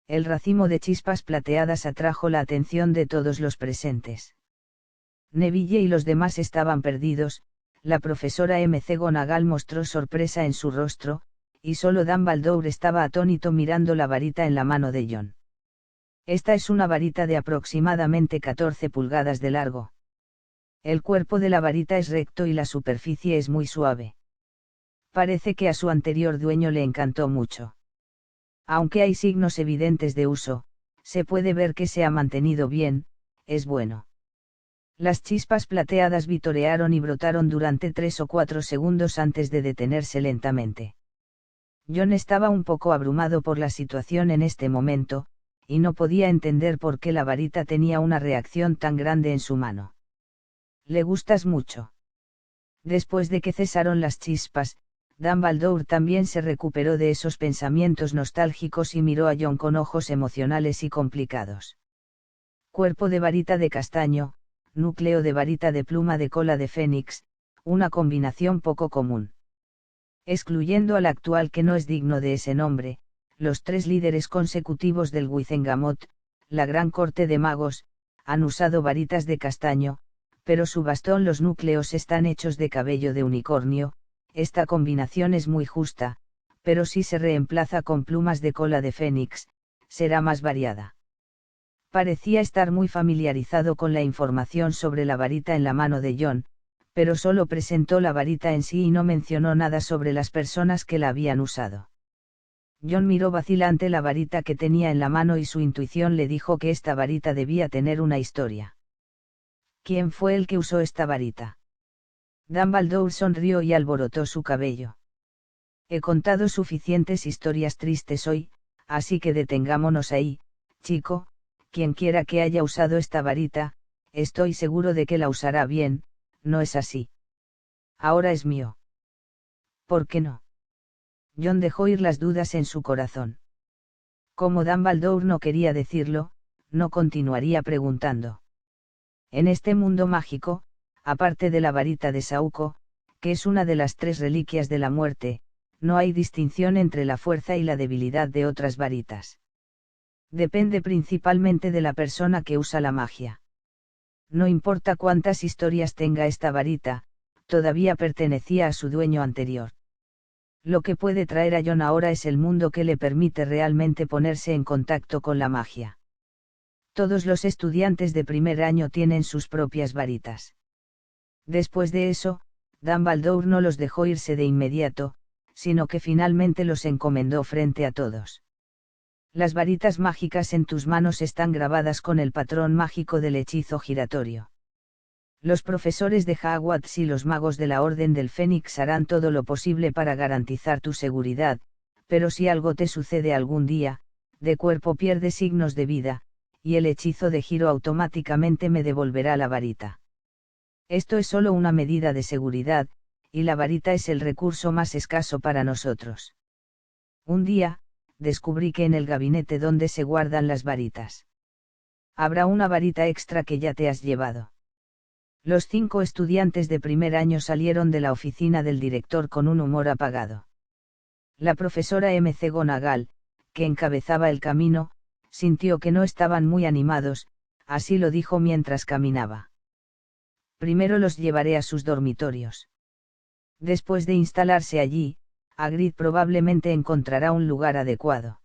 El racimo de chispas plateadas atrajo la atención de todos los presentes. Neville y los demás estaban perdidos, la profesora McGonagall mostró sorpresa en su rostro, y solo Dumbledore estaba atónito mirando la varita en la mano de John. Esta es una varita de aproximadamente 14 pulgadas de largo. El cuerpo de la varita es recto y la superficie es muy suave. Parece que a su anterior dueño le encantó mucho. Aunque hay signos evidentes de uso, se puede ver que se ha mantenido bien, es bueno. Las chispas plateadas vitorearon y brotaron durante 3 o 4 segundos antes de detenerse lentamente. John estaba un poco abrumado por la situación en este momento, y no podía entender por qué la varita tenía una reacción tan grande en su mano. «¿Le gustas mucho?» Después de que cesaron las chispas, Dumbledore también se recuperó de esos pensamientos nostálgicos y miró a John con ojos emocionales y complicados. Cuerpo de varita de castaño, núcleo de varita de pluma de cola de fénix, una combinación poco común. Excluyendo al actual que no es digno de ese nombre, los 3 líderes consecutivos del Wizengamot, la Gran Corte de Magos, han usado varitas de castaño, pero su bastón los núcleos están hechos de cabello de unicornio. Esta combinación es muy justa, pero si se reemplaza con plumas de cola de fénix, será más variada. Parecía estar muy familiarizado con la información sobre la varita en la mano de John, pero solo presentó la varita en sí y no mencionó nada sobre las personas que la habían usado. John miró vacilante la varita que tenía en la mano y su intuición le dijo que esta varita debía tener una historia. ¿Quién fue el que usó esta varita? Dumbledore sonrió y alborotó su cabello. He contado suficientes historias tristes hoy, así que detengámonos ahí, chico. Quien quiera que haya usado esta varita, estoy seguro de que la usará bien, ¿no es así? Ahora es mío. ¿Por qué no? John dejó ir las dudas en su corazón. Como Dumbledore no quería decirlo, no continuaría preguntando. En este mundo mágico, aparte de la varita de Sauco, que es una de las 3 reliquias de la muerte, no hay distinción entre la fuerza y la debilidad de otras varitas. Depende principalmente de la persona que usa la magia. No importa cuántas historias tenga esta varita, todavía pertenecía a su dueño anterior. Lo que puede traer a John ahora es el mundo que le permite realmente ponerse en contacto con la magia. Todos los estudiantes de primer año tienen sus propias varitas. Después de eso, Dumbledore no los dejó irse de inmediato, sino que finalmente los encomendó frente a todos. Las varitas mágicas en tus manos están grabadas con el patrón mágico del hechizo giratorio. Los profesores de Hogwarts y los magos de la Orden del Fénix harán todo lo posible para garantizar tu seguridad, pero si algo te sucede algún día, de cuerpo pierde signos de vida, y el hechizo de giro automáticamente me devolverá la varita. Esto es solo una medida de seguridad, y la varita es el recurso más escaso para nosotros. Un día, descubrí que en el gabinete donde se guardan las varitas habrá una varita extra que ya te has llevado. Los 5 estudiantes de primer año salieron de la oficina del director con un humor apagado. La profesora McGonagall, que encabezaba el camino, sintió que no estaban muy animados, así lo dijo mientras caminaba. Primero los llevaré a sus dormitorios. Después de instalarse allí, Hagrid probablemente encontrará un lugar adecuado.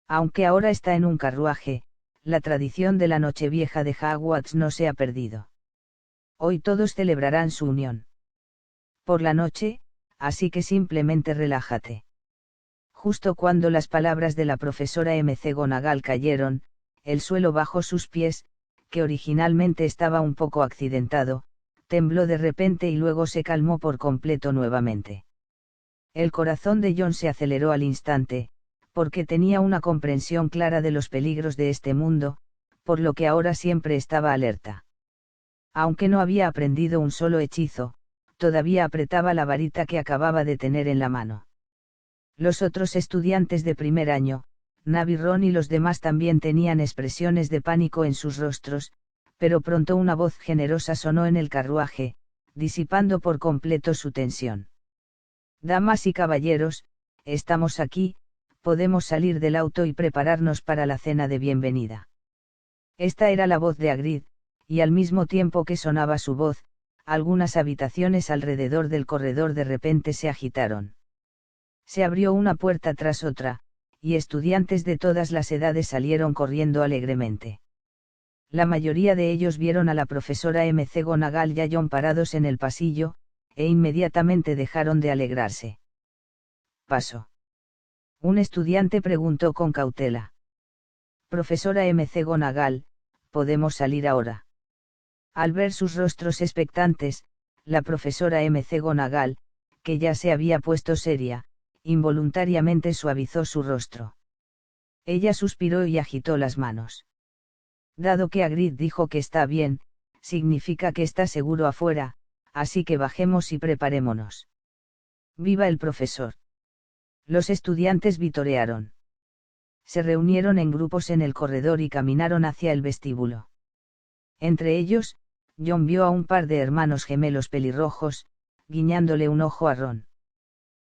Aunque ahora está en un carruaje, la tradición de la Nochevieja de Hogwarts no se ha perdido. Hoy todos celebrarán su unión. Por la noche, así que simplemente relájate. Justo cuando las palabras de la profesora McGonagall cayeron, el suelo bajo sus pies, que originalmente estaba un poco accidentado, tembló de repente y luego se calmó por completo nuevamente. El corazón de John se aceleró al instante, porque tenía una comprensión clara de los peligros de este mundo, por lo que ahora siempre estaba alerta. Aunque no había aprendido un solo hechizo, todavía apretaba la varita que acababa de tener en la mano. Los otros estudiantes de primer año, Navi, Ron y los demás también tenían expresiones de pánico en sus rostros, pero pronto una voz generosa sonó en el carruaje, disipando por completo su tensión. Damas y caballeros, estamos aquí, podemos salir del auto y prepararnos para la cena de bienvenida. Esta era la voz de Hagrid, y al mismo tiempo que sonaba su voz, algunas habitaciones alrededor del corredor de repente se agitaron. Se abrió una puerta tras otra, y estudiantes de todas las edades salieron corriendo alegremente. La mayoría de ellos vieron a la profesora McGonagall y a John parados en el pasillo, e inmediatamente dejaron de alegrarse. «¿Paso?», un estudiante preguntó con cautela. «Profesora McGonagall, ¿podemos salir ahora?». Al ver sus rostros expectantes, la profesora McGonagall, que ya se había puesto seria, involuntariamente suavizó su rostro. Ella suspiró y agitó las manos. «Dado que Hagrid dijo que está bien, significa que está seguro afuera, así que bajemos y preparémonos». «¡Viva el profesor!». Los estudiantes vitorearon. Se reunieron en grupos en el corredor y caminaron hacia el vestíbulo. Entre ellos, John vio a un par de hermanos gemelos pelirrojos, guiñándole un ojo a Ron.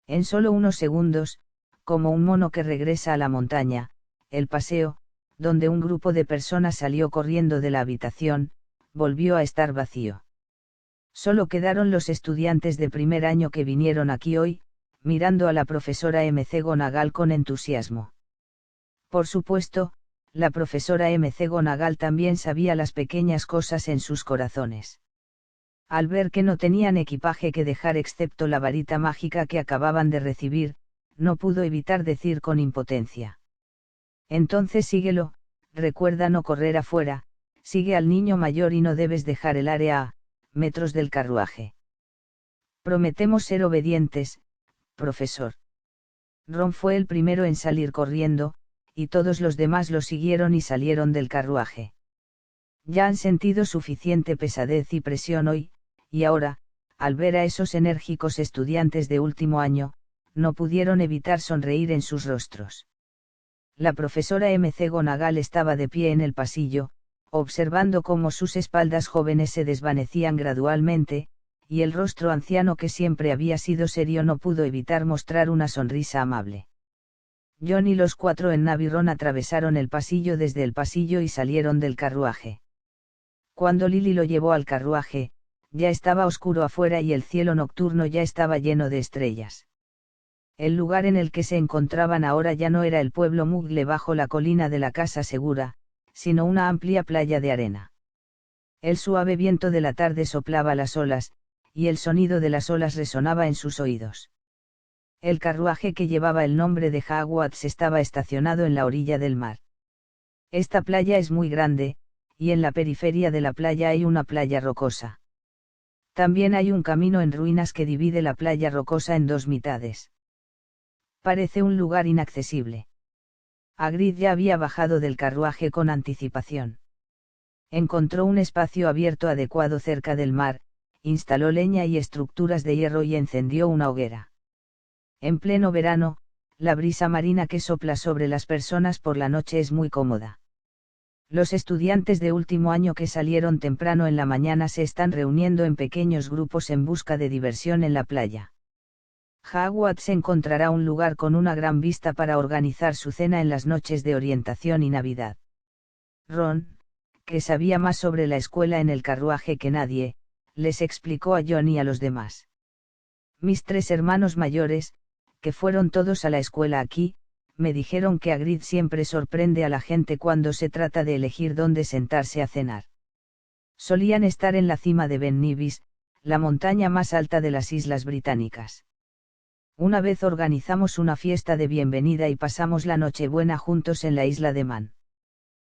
En solo unos segundos, como un mono que regresa a la montaña, el paseo, donde un grupo de personas salió corriendo de la habitación, volvió a estar vacío. Solo quedaron los estudiantes de primer año que vinieron aquí hoy, mirando a la profesora McGonagall con entusiasmo. Por supuesto, la profesora McGonagall también sabía las pequeñas cosas en sus corazones. Al ver que no tenían equipaje que dejar excepto la varita mágica que acababan de recibir, no pudo evitar decir con impotencia: «Entonces síguelo, recuerda no correr afuera, sigue al niño mayor y no debes dejar el área a metros del carruaje». «Prometemos ser obedientes, profesor». Ron fue el primero en salir corriendo, y todos los demás lo siguieron y salieron del carruaje. Ya han sentido suficiente pesadez y presión hoy, y ahora, al ver a esos enérgicos estudiantes de último año, no pudieron evitar sonreír en sus rostros. La profesora McGonagall estaba de pie en el pasillo, observando cómo sus espaldas jóvenes se desvanecían gradualmente, y el rostro anciano que siempre había sido serio no pudo evitar mostrar una sonrisa amable. John y los cuatro en Navy Ron atravesaron el pasillo desde el pasillo y salieron del carruaje. Cuando Lily lo llevó al carruaje, ya estaba oscuro afuera y el cielo nocturno ya estaba lleno de estrellas. El lugar en el que se encontraban ahora ya no era el pueblo Muggle bajo la colina de la Casa Segura, sino una amplia playa de arena. El suave viento de la tarde soplaba las olas, y el sonido de las olas resonaba en sus oídos. El carruaje que llevaba el nombre de Hogwarts estaba estacionado en la orilla del mar. Esta playa es muy grande, y en la periferia de la playa hay una playa rocosa. También hay un camino en ruinas que divide la playa rocosa en dos mitades. Parece un lugar inaccesible. Hagrid ya había bajado del carruaje con anticipación. Encontró un espacio abierto adecuado cerca del mar, instaló leña y estructuras de hierro y encendió una hoguera. En pleno verano, la brisa marina que sopla sobre las personas por la noche es muy cómoda. Los estudiantes de último año que salieron temprano en la mañana se están reuniendo en pequeños grupos en busca de diversión en la playa. Hogwarts encontrará un lugar con una gran vista para organizar su cena en las noches de orientación y Navidad. Ron, que sabía más sobre la escuela en el carruaje que nadie, les explicó a John y a los demás. Mis tres hermanos mayores, que fueron todos a la escuela aquí, me dijeron que Hagrid siempre sorprende a la gente cuando se trata de elegir dónde sentarse a cenar. Solían estar en la cima de Ben Nevis, la montaña más alta de las Islas Británicas. Una vez organizamos una fiesta de bienvenida y pasamos la Nochebuena juntos en la isla de Man.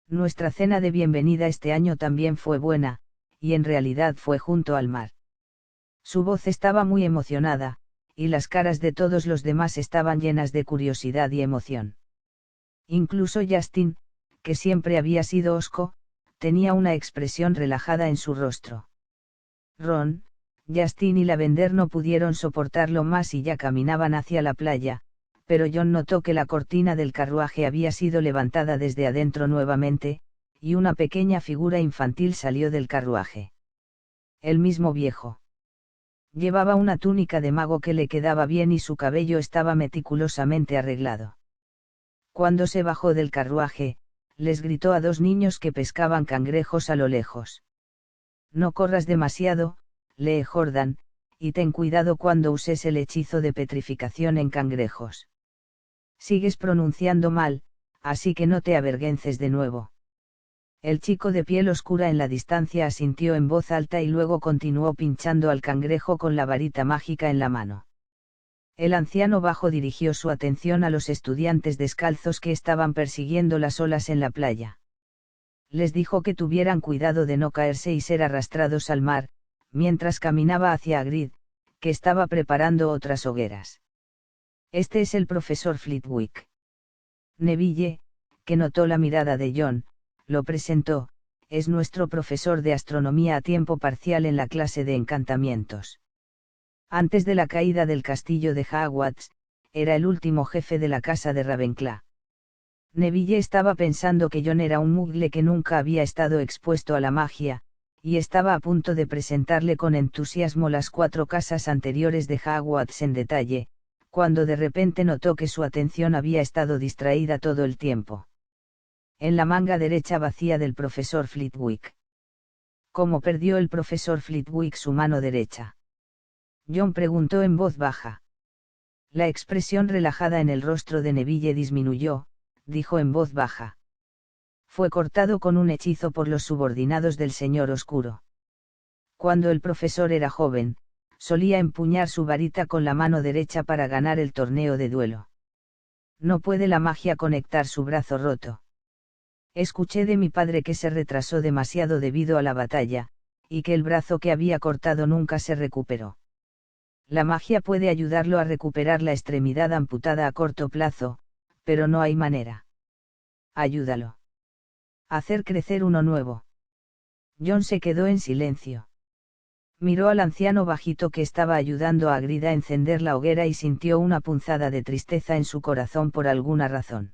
Nuestra cena de bienvenida este año también fue buena, y en realidad fue junto al mar. Su voz estaba muy emocionada, y las caras de todos los demás estaban llenas de curiosidad y emoción. Incluso Justin, que siempre había sido hosco, tenía una expresión relajada en su rostro. Ron, Justin y Lavender no pudieron soportarlo más y ya caminaban hacia la playa, pero John notó que la cortina del carruaje había sido levantada desde adentro nuevamente, y una pequeña figura infantil salió del carruaje. El mismo viejo. Llevaba una túnica de mago que le quedaba bien y su cabello estaba meticulosamente arreglado. Cuando se bajó del carruaje, les gritó a dos niños que pescaban cangrejos a lo lejos. No corras demasiado, lee Jordan, y ten cuidado cuando uses el hechizo de petrificación en cangrejos. Sigues pronunciando mal, así que no te avergüences de nuevo. El chico de piel oscura en la distancia asintió en voz alta y luego continuó pinchando al cangrejo con la varita mágica en la mano. El anciano bajo dirigió su atención a los estudiantes descalzos que estaban persiguiendo las olas en la playa. Les dijo que tuvieran cuidado de no caerse y ser arrastrados al mar, mientras caminaba hacia Hagrid, que estaba preparando otras hogueras. Este es el profesor Flitwick. Neville, que notó la mirada de John, lo presentó, es nuestro profesor de astronomía a tiempo parcial en la clase de encantamientos. Antes de la caída del castillo de Hogwarts, era el último jefe de la casa de Ravenclaw. Neville estaba pensando que John era un mugle que nunca había estado expuesto a la magia, y estaba a punto de presentarle con entusiasmo las 4 casas anteriores de Hogwarts en detalle, cuando de repente notó que su atención había estado distraída todo el tiempo. En la manga derecha vacía del profesor Flitwick. ¿Cómo perdió el profesor Flitwick su mano derecha? John preguntó en voz baja. La expresión relajada en el rostro de Neville disminuyó, dijo en voz baja. Fue cortado con un hechizo por los subordinados del Señor Oscuro. Cuando el profesor era joven, solía empuñar su varita con la mano derecha para ganar el torneo de duelo. No puede la magia conectar su brazo roto. Escuché de mi padre que se retrasó demasiado debido a la batalla, y que el brazo que había cortado nunca se recuperó. La magia puede ayudarlo a recuperar la extremidad amputada a corto plazo, pero no hay manera. Ayúdalo. Hacer crecer uno nuevo. John se quedó en silencio. Miró al anciano bajito que estaba ayudando a Hagrid a encender la hoguera y sintió una punzada de tristeza en su corazón por alguna razón.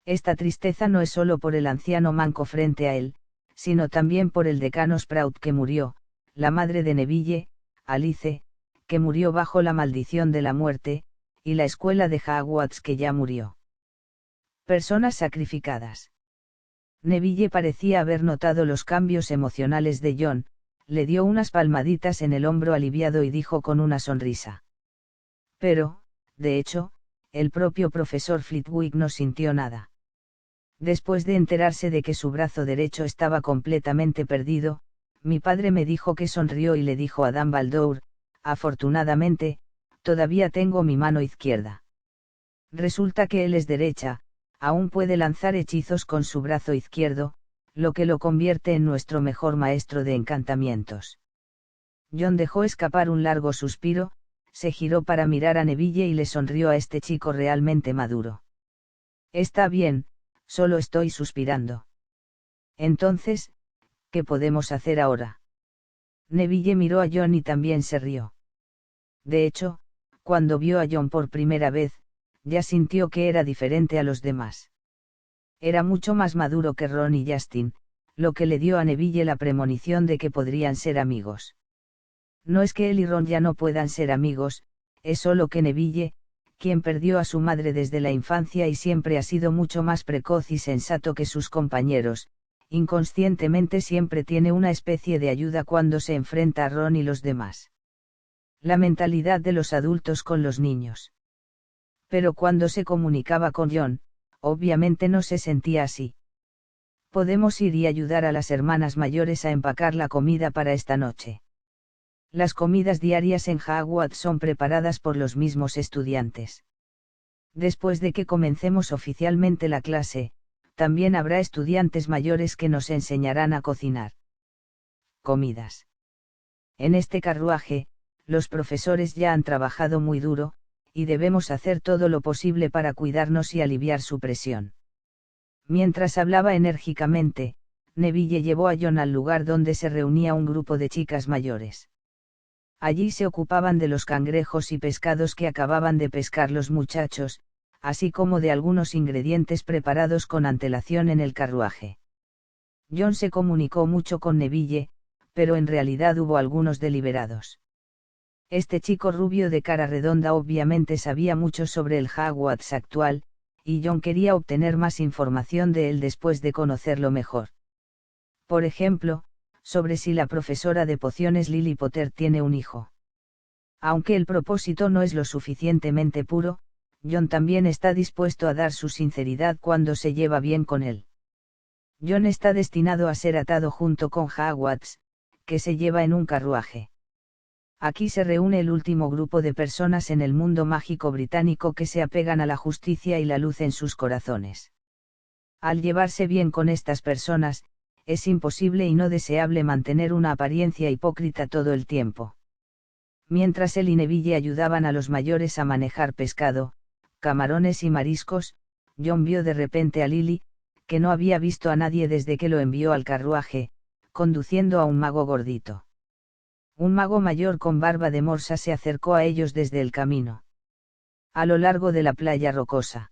Esta tristeza no es solo por el anciano manco frente a él, sino también por el decano Sprout que murió, la madre de Neville, Alice, que murió bajo la maldición de la muerte, y la escuela de Hogwarts que ya murió. Personas sacrificadas. Neville parecía haber notado los cambios emocionales de John, le dio unas palmaditas en el hombro aliviado y dijo con una sonrisa. Pero, de hecho, el propio profesor Flitwick no sintió nada. Después de enterarse de que su brazo derecho estaba completamente perdido, mi padre me dijo que sonrió y le dijo a Dumbledore, afortunadamente, todavía tengo mi mano izquierda. Resulta que él es derecha, aún puede lanzar hechizos con su brazo izquierdo, lo que lo convierte en nuestro mejor maestro de encantamientos. John dejó escapar un largo suspiro, se giró para mirar a Neville y le sonrió a este chico realmente maduro. Está bien, solo estoy suspirando. Entonces, ¿qué podemos hacer ahora? Neville miró a John y también se rió. De hecho, cuando vio a John por primera vez, ya sintió que era diferente a los demás. Era mucho más maduro que Ron y Justin, lo que le dio a Neville la premonición de que podrían ser amigos. No es que él y Ron ya no puedan ser amigos, es solo que Neville, quien perdió a su madre desde la infancia y siempre ha sido mucho más precoz y sensato que sus compañeros, inconscientemente siempre tiene una especie de ayuda cuando se enfrenta a Ron y los demás. La mentalidad de los adultos con los niños. Pero cuando se comunicaba con John, obviamente no se sentía así. Podemos ir y ayudar a las hermanas mayores a empacar la comida para esta noche. Las comidas diarias en Hogwarts son preparadas por los mismos estudiantes. Después de que comencemos oficialmente la clase, también habrá estudiantes mayores que nos enseñarán a cocinar. Comidas. En este carruaje, los profesores ya han trabajado muy duro, y debemos hacer todo lo posible para cuidarnos y aliviar su presión. Mientras hablaba enérgicamente, Neville llevó a John al lugar donde se reunía un grupo de chicas mayores. Allí se ocupaban de los cangrejos y pescados que acababan de pescar los muchachos, así como de algunos ingredientes preparados con antelación en el carruaje. John se comunicó mucho con Neville, pero en realidad hubo algunos deliberados. Este chico rubio de cara redonda obviamente sabía mucho sobre el Hogwarts actual, y John quería obtener más información de él después de conocerlo mejor. Por ejemplo, sobre si la profesora de pociones Lily Potter tiene un hijo. Aunque el propósito no es lo suficientemente puro, John también está dispuesto a dar su sinceridad cuando se lleva bien con él. John está destinado a ser atado junto con Hogwarts, que se lleva en un carruaje. Aquí se reúne el último grupo de personas en el mundo mágico británico que se apegan a la justicia y la luz en sus corazones. Al llevarse bien con estas personas, es imposible y no deseable mantener una apariencia hipócrita todo el tiempo. Mientras él y Neville ayudaban a los mayores a manejar pescado, camarones y mariscos, John vio de repente a Lily, que no había visto a nadie desde que lo envió al carruaje, conduciendo a un mago gordito. Un mago mayor con barba de morsa se acercó a ellos desde el camino. A lo largo de la playa rocosa.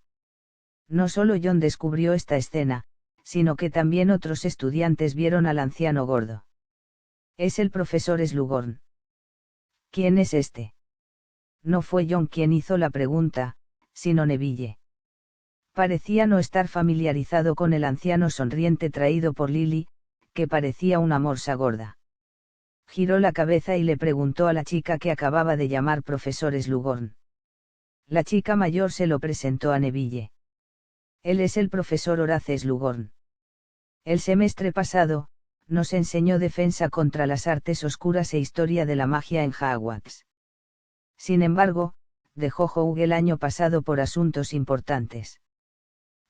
No solo John descubrió esta escena, sino que también otros estudiantes vieron al anciano gordo. Es el profesor Slughorn. ¿Quién es este? No fue John quien hizo la pregunta, sino Neville. Parecía no estar familiarizado con el anciano sonriente traído por Lily, que parecía una morsa gorda. Giró la cabeza y le preguntó a la chica que acababa de llamar profesor Slughorn. La chica mayor se lo presentó a Neville. Él es el profesor Horace Slughorn. El semestre pasado, nos enseñó defensa contra las artes oscuras e historia de la magia en Hogwarts. Sin embargo, dejó Hogue el año pasado por asuntos importantes.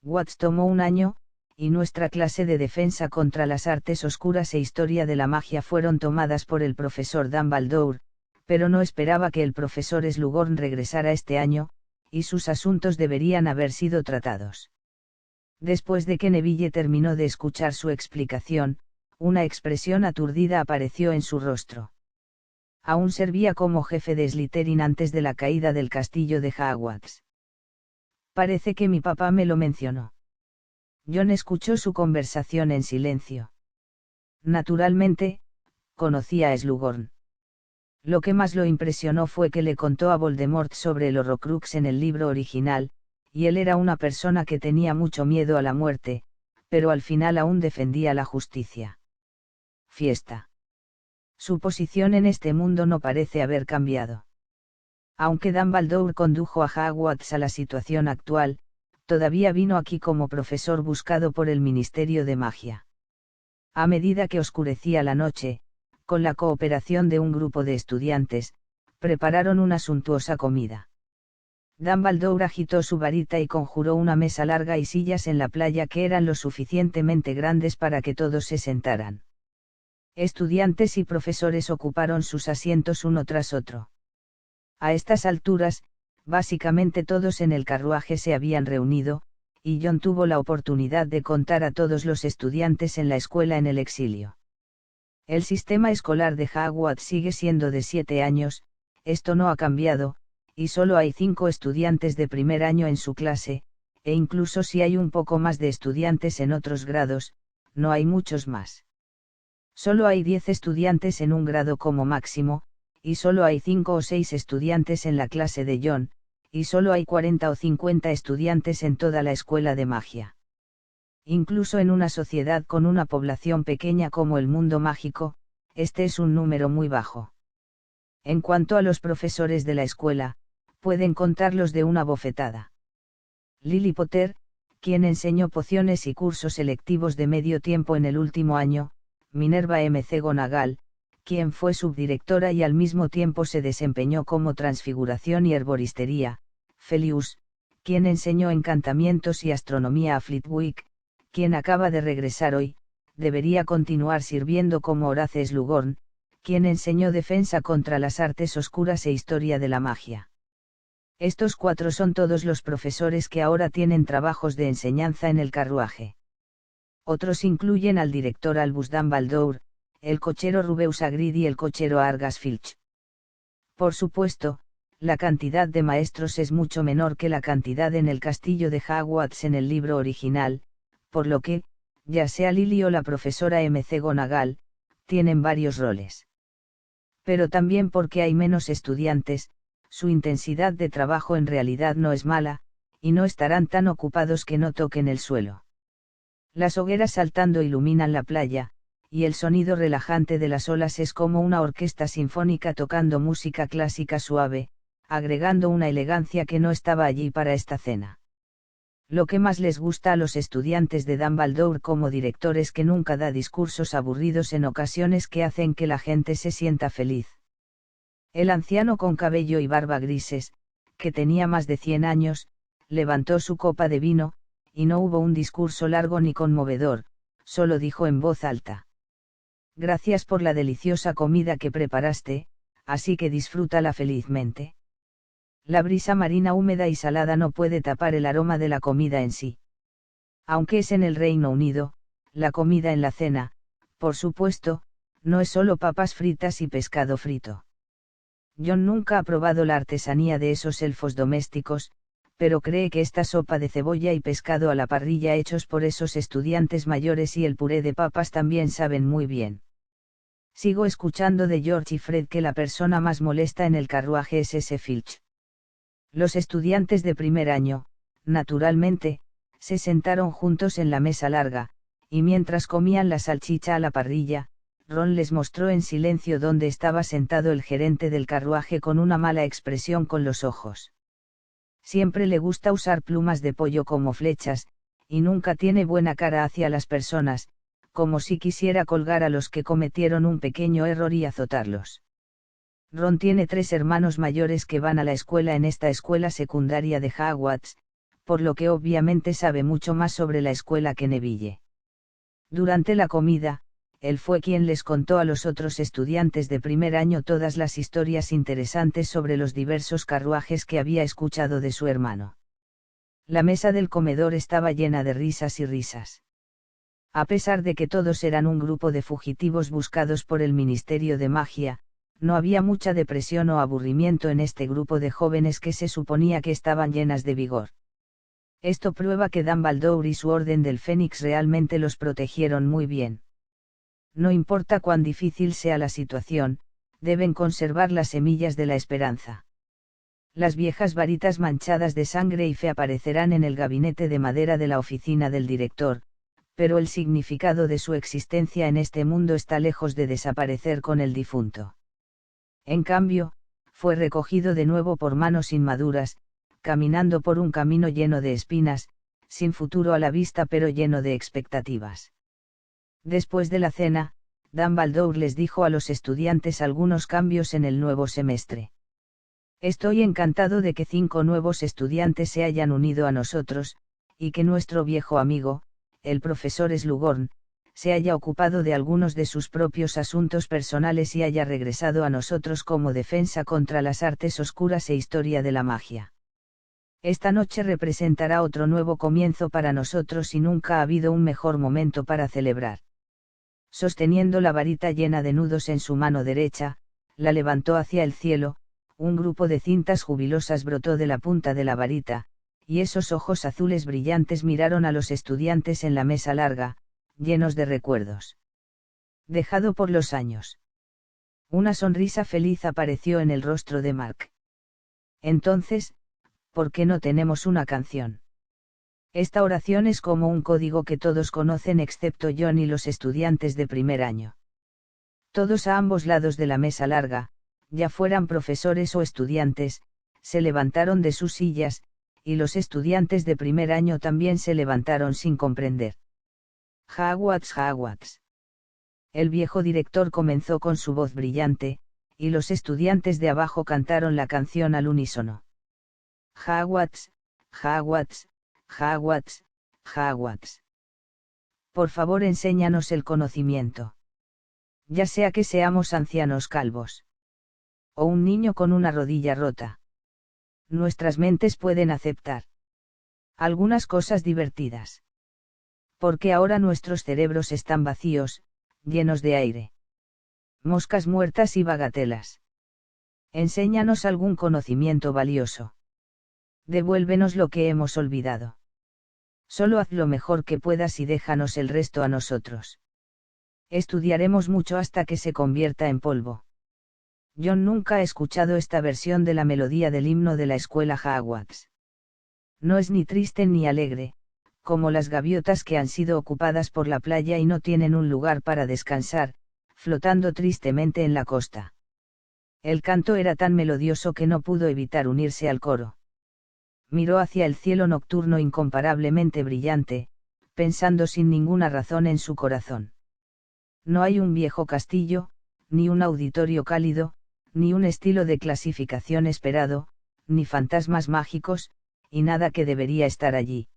Watts tomó un año, y nuestra clase de defensa contra las artes oscuras e historia de la magia fueron tomadas por el profesor Dumbledore, pero no esperaba que el profesor Slughorn regresara este año, y sus asuntos deberían haber sido tratados. Después de que Neville terminó de escuchar su explicación, una expresión aturdida apareció en su rostro. Aún servía como jefe de Slytherin antes de la caída del castillo de Hogwarts. Parece que mi papá me lo mencionó. John escuchó su conversación en silencio. Naturalmente, conocía a Slughorn. Lo que más lo impresionó fue que le contó a Voldemort sobre el Horrocrux en el libro original, y él era una persona que tenía mucho miedo a la muerte, pero al final aún defendía la justicia. Fiesta. Su posición en este mundo no parece haber cambiado. Aunque Dumbledore condujo a Hogwarts a la situación actual, todavía vino aquí como profesor buscado por el Ministerio de Magia. A medida que oscurecía la noche, con la cooperación de un grupo de estudiantes, prepararon una suntuosa comida. Dumbledore agitó su varita y conjuró una mesa larga y sillas en la playa que eran lo suficientemente grandes para que todos se sentaran. Estudiantes y profesores ocuparon sus asientos uno tras otro. A estas alturas, básicamente todos en el carruaje se habían reunido, y John tuvo la oportunidad de contar a todos los estudiantes en la escuela en el exilio. El sistema escolar de Hogwarts sigue siendo de 7 años, esto no ha cambiado, y solo hay 5 estudiantes de primer año en su clase, e incluso si hay un poco más de estudiantes en otros grados, no hay muchos más. Solo hay 10 estudiantes en un grado como máximo, y solo hay 5 o 6 estudiantes en la clase de John, y solo hay 40 o 50 estudiantes en toda la escuela de magia. Incluso en una sociedad con una población pequeña como el mundo mágico, este es un número muy bajo. En cuanto a los profesores de la escuela, pueden contarlos de una bofetada. Lily Potter, quien enseñó pociones y cursos selectivos de medio tiempo en el último año, Minerva McGonagall, quien fue subdirectora y al mismo tiempo se desempeñó como transfiguración y herboristería, Felius, quien enseñó encantamientos y astronomía a Flitwick, quien acaba de regresar hoy, debería continuar sirviendo como Horace Slughorn, quien enseñó defensa contra las artes oscuras e historia de la magia. Estos 4 son todos los profesores que ahora tienen trabajos de enseñanza en el carruaje. Otros incluyen al director Albus Dumbledore, el cochero Rubeus Hagrid y el cochero Argas Filch. Por supuesto, la cantidad de maestros es mucho menor que la cantidad en el castillo de Hogwarts en el libro original, por lo que, ya sea Lily o la profesora McGonagall, tienen varios roles. Pero también porque hay menos estudiantes, su intensidad de trabajo en realidad no es mala, y no estarán tan ocupados que no toquen el suelo. Las hogueras saltando iluminan la playa, y el sonido relajante de las olas es como una orquesta sinfónica tocando música clásica suave, agregando una elegancia que no estaba allí para esta cena. Lo que más les gusta a los estudiantes de Dumbledore como director es que nunca da discursos aburridos en ocasiones que hacen que la gente se sienta feliz. El anciano con cabello y barba grises, que tenía más de 100 años, levantó su copa de vino, y no hubo un discurso largo ni conmovedor, solo dijo en voz alta: «Gracias por la deliciosa comida que preparaste, así que disfrútala felizmente». La brisa marina húmeda y salada no puede tapar el aroma de la comida en sí. Aunque es en el Reino Unido, la comida en la cena, por supuesto, no es solo papas fritas y pescado frito. John nunca ha probado la artesanía de esos elfos domésticos, pero cree que esta sopa de cebolla y pescado a la parrilla hechos por esos estudiantes mayores y el puré de papas también saben muy bien. Sigo escuchando de George y Fred que la persona más molesta en el carruaje es ese Filch. Los estudiantes de primer año, naturalmente, se sentaron juntos en la mesa larga, y mientras comían la salchicha a la parrilla, Ron les mostró en silencio dónde estaba sentado el gerente del carruaje con una mala expresión con los ojos. Siempre le gusta usar plumas de pollo como flechas, y nunca tiene buena cara hacia las personas, como si quisiera colgar a los que cometieron un pequeño error y azotarlos. Ron tiene 3 hermanos mayores que van a la escuela en esta escuela secundaria de Hogwarts, por lo que obviamente sabe mucho más sobre la escuela que Neville. Durante la comida, él fue quien les contó a los otros estudiantes de primer año todas las historias interesantes sobre los diversos carruajes que había escuchado de su hermano. La mesa del comedor estaba llena de risas y risas. A pesar de que todos eran un grupo de fugitivos buscados por el Ministerio de Magia, no había mucha depresión o aburrimiento en este grupo de jóvenes que se suponía que estaban llenas de vigor. Esto prueba que Dumbledore y su Orden del Fénix realmente los protegieron muy bien. No importa cuán difícil sea la situación, deben conservar las semillas de la esperanza. Las viejas varitas manchadas de sangre y fe aparecerán en el gabinete de madera de la oficina del director, pero el significado de su existencia en este mundo está lejos de desaparecer con el difunto. En cambio, fue recogido de nuevo por manos inmaduras, caminando por un camino lleno de espinas, sin futuro a la vista pero lleno de expectativas. Después de la cena, Dumbledore les dijo a los estudiantes algunos cambios en el nuevo semestre. Estoy encantado de que 5 nuevos estudiantes se hayan unido a nosotros, y que nuestro viejo amigo, el profesor Slughorn, se haya ocupado de algunos de sus propios asuntos personales y haya regresado a nosotros como defensa contra las artes oscuras e historia de la magia. Esta noche representará otro nuevo comienzo para nosotros y nunca ha habido un mejor momento para celebrar. Sosteniendo la varita llena de nudos en su mano derecha, la levantó hacia el cielo, un grupo de cintas jubilosas brotó de la punta de la varita, y esos ojos azules brillantes miraron a los estudiantes en la mesa larga, llenos de recuerdos. Dejado por los años. Una sonrisa feliz apareció en el rostro de Mark. Entonces, ¿por qué no tenemos una canción? Esta oración es como un código que todos conocen excepto John y los estudiantes de primer año. Todos a ambos lados de la mesa larga, ya fueran profesores o estudiantes, se levantaron de sus sillas, y los estudiantes de primer año también se levantaron sin comprender. Hogwarts, Hogwarts. El viejo director comenzó con su voz brillante, y los estudiantes de abajo cantaron la canción al unísono. Hogwarts, Hogwarts, Hogwarts, Hogwarts. Por favor, enséñanos el conocimiento. Ya sea que seamos ancianos calvos. O un niño con una rodilla rota. Nuestras mentes pueden aceptar algunas cosas divertidas. Porque ahora nuestros cerebros están vacíos, llenos de aire. Moscas muertas y bagatelas. Enséñanos algún conocimiento valioso. Devuélvenos lo que hemos olvidado. Solo haz lo mejor que puedas y déjanos el resto a nosotros. Estudiaremos mucho hasta que se convierta en polvo. John nunca ha escuchado esta versión de la melodía del himno de la escuela Hogwarts. No es ni triste ni alegre, como las gaviotas que han sido ocupadas por la playa y no tienen un lugar para descansar, flotando tristemente en la costa. El canto era tan melodioso que no pudo evitar unirse al coro. Miró hacia el cielo nocturno incomparablemente brillante, pensando sin ninguna razón en su corazón. No hay un viejo castillo, ni un auditorio cálido, ni un estilo de clasificación esperado, ni fantasmas mágicos, y nada que debería estar allí.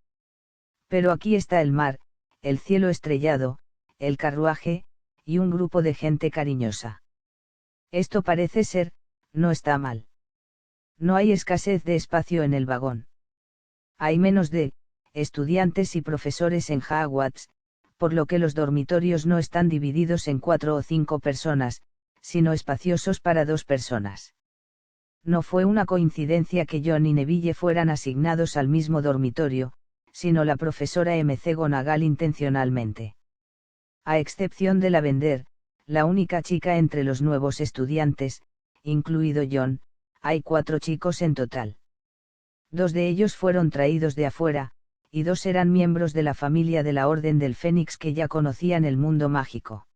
Pero aquí está el mar, el cielo estrellado, el carruaje, y un grupo de gente cariñosa. Esto parece ser, no está mal. No hay escasez de espacio en el vagón. Hay menos de estudiantes y profesores en Hogwarts, por lo que los dormitorios no están divididos en 4 o 5 personas, sino espaciosos para 2 personas. No fue una coincidencia que John y Neville fueran asignados al mismo dormitorio, sino la profesora McGonagall intencionalmente. A excepción de Lavender, la única chica entre los nuevos estudiantes, incluido John, hay 4 chicos en total. 2 de ellos fueron traídos de afuera, y 2 eran miembros de la familia de la Orden del Fénix que ya conocían el mundo mágico.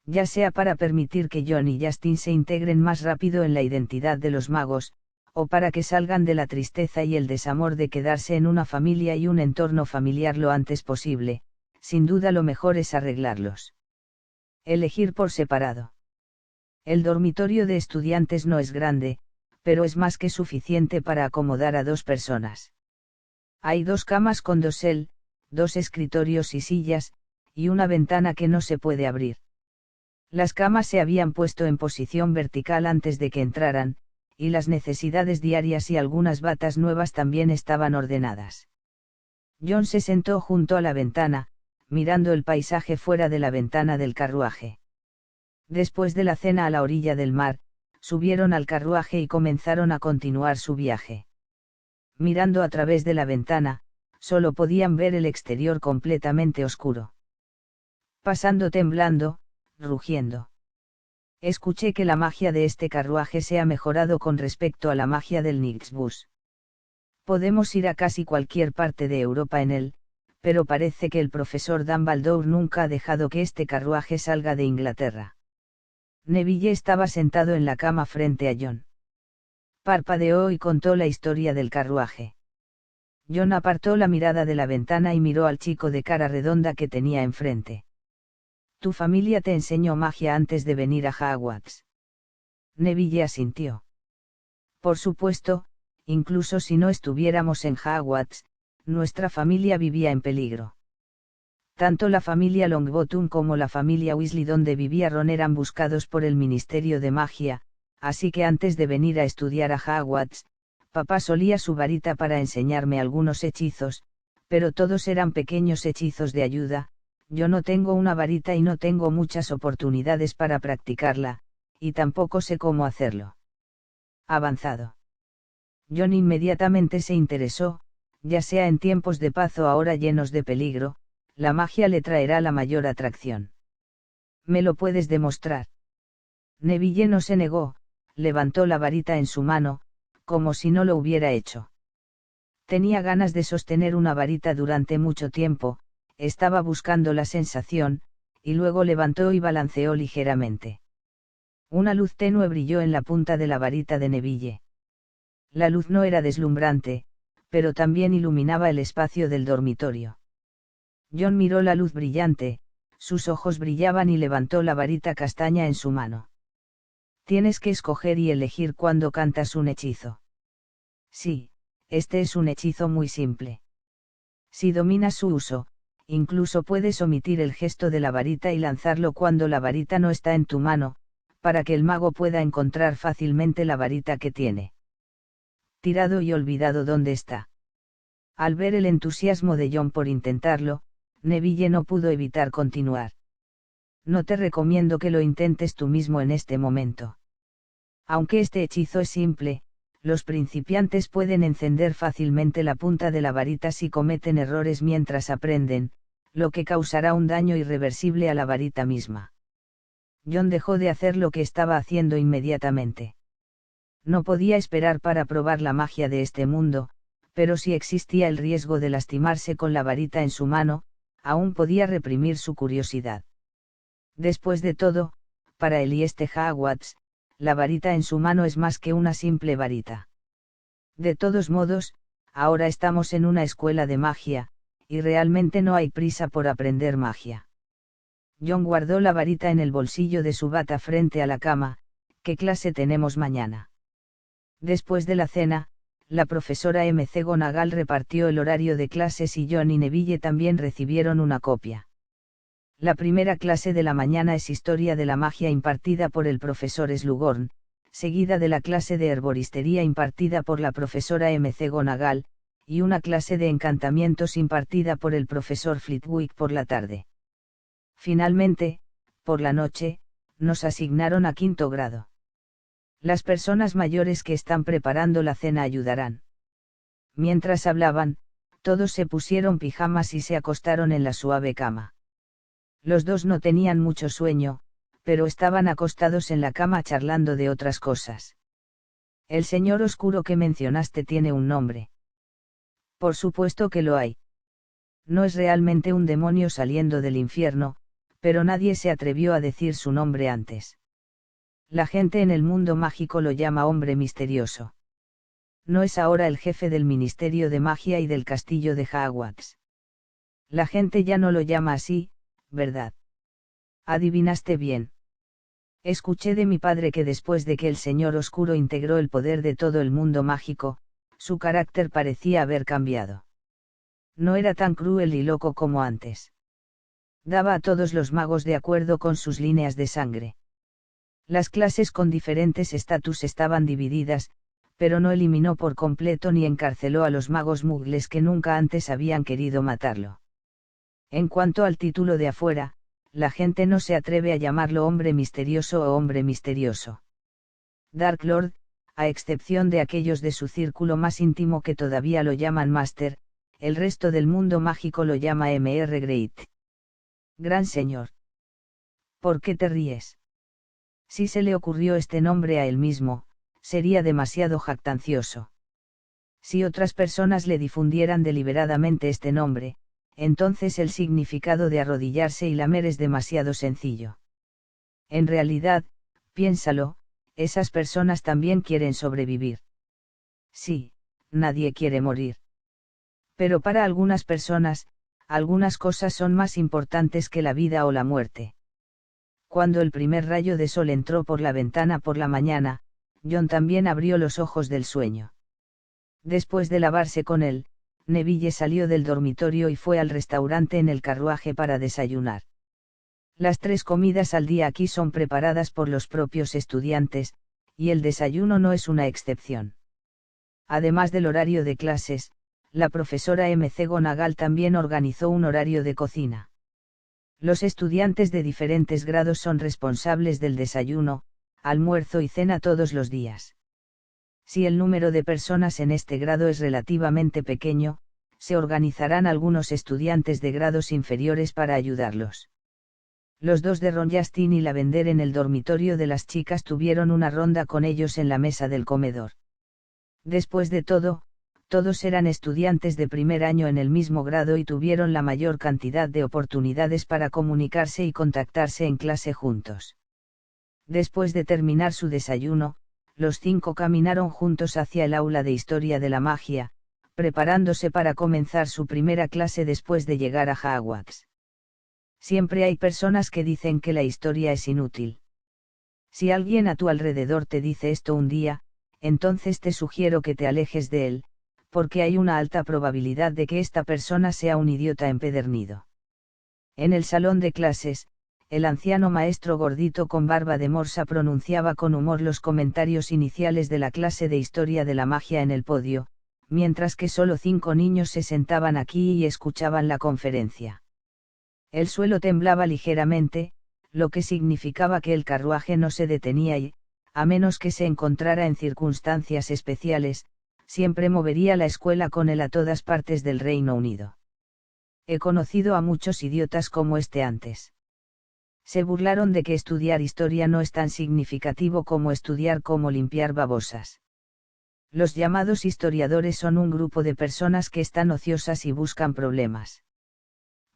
Ya sea para permitir que John y Justin se integren más rápido en la identidad de los magos, o para que salgan de la tristeza y el desamor de quedarse en una familia y un entorno familiar lo antes posible, sin duda lo mejor es arreglarlos. Elegir por separado. El dormitorio de estudiantes no es grande, pero es más que suficiente para acomodar a 2 personas. Hay 2 camas con dosel, 2 escritorios y sillas, y una ventana que no se puede abrir. Las camas se habían puesto en posición vertical antes de que entraran, y las necesidades diarias y algunas batas nuevas también estaban ordenadas. John se sentó junto a la ventana, mirando el paisaje fuera de la ventana del carruaje. Después de la cena a la orilla del mar, subieron al carruaje y comenzaron a continuar su viaje. Mirando a través de la ventana, solo podían ver el exterior completamente oscuro. Pasando temblando, rugiendo. Escuché que la magia de este carruaje se ha mejorado con respecto a la magia del Nixbus. Podemos ir a casi cualquier parte de Europa en él, pero parece que el profesor Dumbledore nunca ha dejado que este carruaje salga de Inglaterra. Neville estaba sentado en la cama frente a John. Parpadeó y contó la historia del carruaje. John apartó la mirada de la ventana y miró al chico de cara redonda que tenía enfrente. ¿Tu familia te enseñó magia antes de venir a Hogwarts? Neville asintió. Por supuesto, incluso si no estuviéramos en Hogwarts, nuestra familia vivía en peligro. Tanto la familia Longbottom como la familia Weasley donde vivía Ron eran buscados por el Ministerio de Magia, así que antes de venir a estudiar a Hogwarts, papá solía su varita para enseñarme algunos hechizos, pero todos eran pequeños hechizos de ayuda. Yo no tengo una varita y no tengo muchas oportunidades para practicarla, y tampoco sé cómo hacerlo. Avanzado. John inmediatamente se interesó, ya sea en tiempos de paz o ahora llenos de peligro, la magia le traerá la mayor atracción. ¿Me lo puedes demostrar? Neville no se negó, levantó la varita en su mano, como si no lo hubiera hecho. Tenía ganas de sostener una varita durante mucho tiempo, estaba buscando la sensación, y luego levantó y balanceó ligeramente. Una luz tenue brilló en la punta de la varita de Neville. La luz no era deslumbrante, pero también iluminaba el espacio del dormitorio. John miró la luz brillante, sus ojos brillaban y levantó la varita castaña en su mano. Tienes que escoger y elegir cuando cantas un hechizo. Sí, este es un hechizo muy simple. Si dominas su uso, incluso puedes omitir el gesto de la varita y lanzarlo cuando la varita no está en tu mano, para que el mago pueda encontrar fácilmente la varita que tiene. Tirado y olvidado dónde está. Al ver el entusiasmo de John por intentarlo, Neville no pudo evitar continuar. No te recomiendo que lo intentes tú mismo en este momento. Aunque este hechizo es simple, los principiantes pueden encender fácilmente la punta de la varita si cometen errores mientras aprenden, lo que causará un daño irreversible a la varita misma. John dejó de hacer lo que estaba haciendo inmediatamente. No podía esperar para probar la magia de este mundo, pero si existía el riesgo de lastimarse con la varita en su mano, aún podía reprimir su curiosidad. Después de todo, para Elieste Hogwarts, la varita en su mano es más que una simple varita. De todos modos, ahora estamos en una escuela de magia, y realmente no hay prisa por aprender magia. John guardó la varita en el bolsillo de su bata frente a la cama. ¿Qué clase tenemos mañana? Después de la cena, la profesora McGonagall repartió el horario de clases y John y Neville también recibieron una copia. La primera clase de la mañana es Historia de la Magia impartida por el profesor Slughorn, seguida de la clase de herboristería impartida por la profesora McGonagall, y una clase de encantamientos impartida por el profesor Flitwick por la tarde. Finalmente, por la noche, nos asignaron a quinto grado. Las personas mayores que están preparando la cena ayudarán. Mientras hablaban, todos se pusieron pijamas y se acostaron en la suave cama. Los dos no tenían mucho sueño, pero estaban acostados en la cama charlando de otras cosas. El señor oscuro que mencionaste tiene un nombre. Por supuesto que lo hay. No es realmente un demonio saliendo del infierno, pero nadie se atrevió a decir su nombre antes. La gente en el mundo mágico lo llama hombre misterioso. No es ahora el jefe del Ministerio de Magia y del Castillo de Hogwarts. La gente ya no lo llama así, ¿verdad? Adivinaste bien. Escuché de mi padre que después de que el Señor Oscuro integró el poder de todo el mundo mágico, su carácter parecía haber cambiado. No era tan cruel y loco como antes. Daba a todos los magos de acuerdo con sus líneas de sangre. Las clases con diferentes estatus estaban divididas, pero no eliminó por completo ni encarceló a los magos muggles que nunca antes habían querido matarlo. En cuanto al título de afuera, la gente no se atreve a llamarlo hombre misterioso o hombre misterioso. Dark Lord, a excepción de aquellos de su círculo más íntimo que todavía lo llaman Master, el resto del mundo mágico lo llama Mr. Great. Gran señor. ¿Por qué te ríes? Si se le ocurrió este nombre a él mismo, sería demasiado jactancioso. Si otras personas le difundieran deliberadamente este nombre, entonces el significado de arrodillarse y lamer es demasiado sencillo. En realidad, piénsalo, esas personas también quieren sobrevivir. Sí, nadie quiere morir. Pero para algunas personas, algunas cosas son más importantes que la vida o la muerte. Cuando el primer rayo de sol entró por la ventana por la mañana, John también abrió los ojos del sueño. Después de lavarse con él, Neville salió del dormitorio y fue al restaurante en el carruaje para desayunar. Las 3 comidas al día aquí son preparadas por los propios estudiantes, y el desayuno no es una excepción. Además del horario de clases, la profesora McGonagall también organizó un horario de cocina. Los estudiantes de diferentes grados son responsables del desayuno, almuerzo y cena todos los días. Si el número de personas en este grado es relativamente pequeño, se organizarán algunos estudiantes de grados inferiores para ayudarlos. Los dos de Ron Justin y Lavender en el dormitorio de las chicas tuvieron una ronda con ellos en la mesa del comedor. Después de todo, todos eran estudiantes de primer año en el mismo grado y tuvieron la mayor cantidad de oportunidades para comunicarse y contactarse en clase juntos. Después de terminar su desayuno, los 5 caminaron juntos hacia el aula de Historia de la Magia, preparándose para comenzar su primera clase después de llegar a Hogwarts. Siempre hay personas que dicen que la historia es inútil. Si alguien a tu alrededor te dice esto un día, entonces te sugiero que te alejes de él, porque hay una alta probabilidad de que esta persona sea un idiota empedernido. En el salón de clases, el anciano maestro gordito con barba de morsa pronunciaba con humor los comentarios iniciales de la clase de Historia de la Magia en el podio, mientras que solo 5 niños se sentaban aquí y escuchaban la conferencia. El suelo temblaba ligeramente, lo que significaba que el carruaje no se detenía y, a menos que se encontrara en circunstancias especiales, siempre movería la escuela con él a todas partes del Reino Unido. He conocido a muchos idiotas como este antes. Se burlaron de que estudiar historia no es tan significativo como estudiar cómo limpiar babosas. Los llamados historiadores son un grupo de personas que están ociosas y buscan problemas.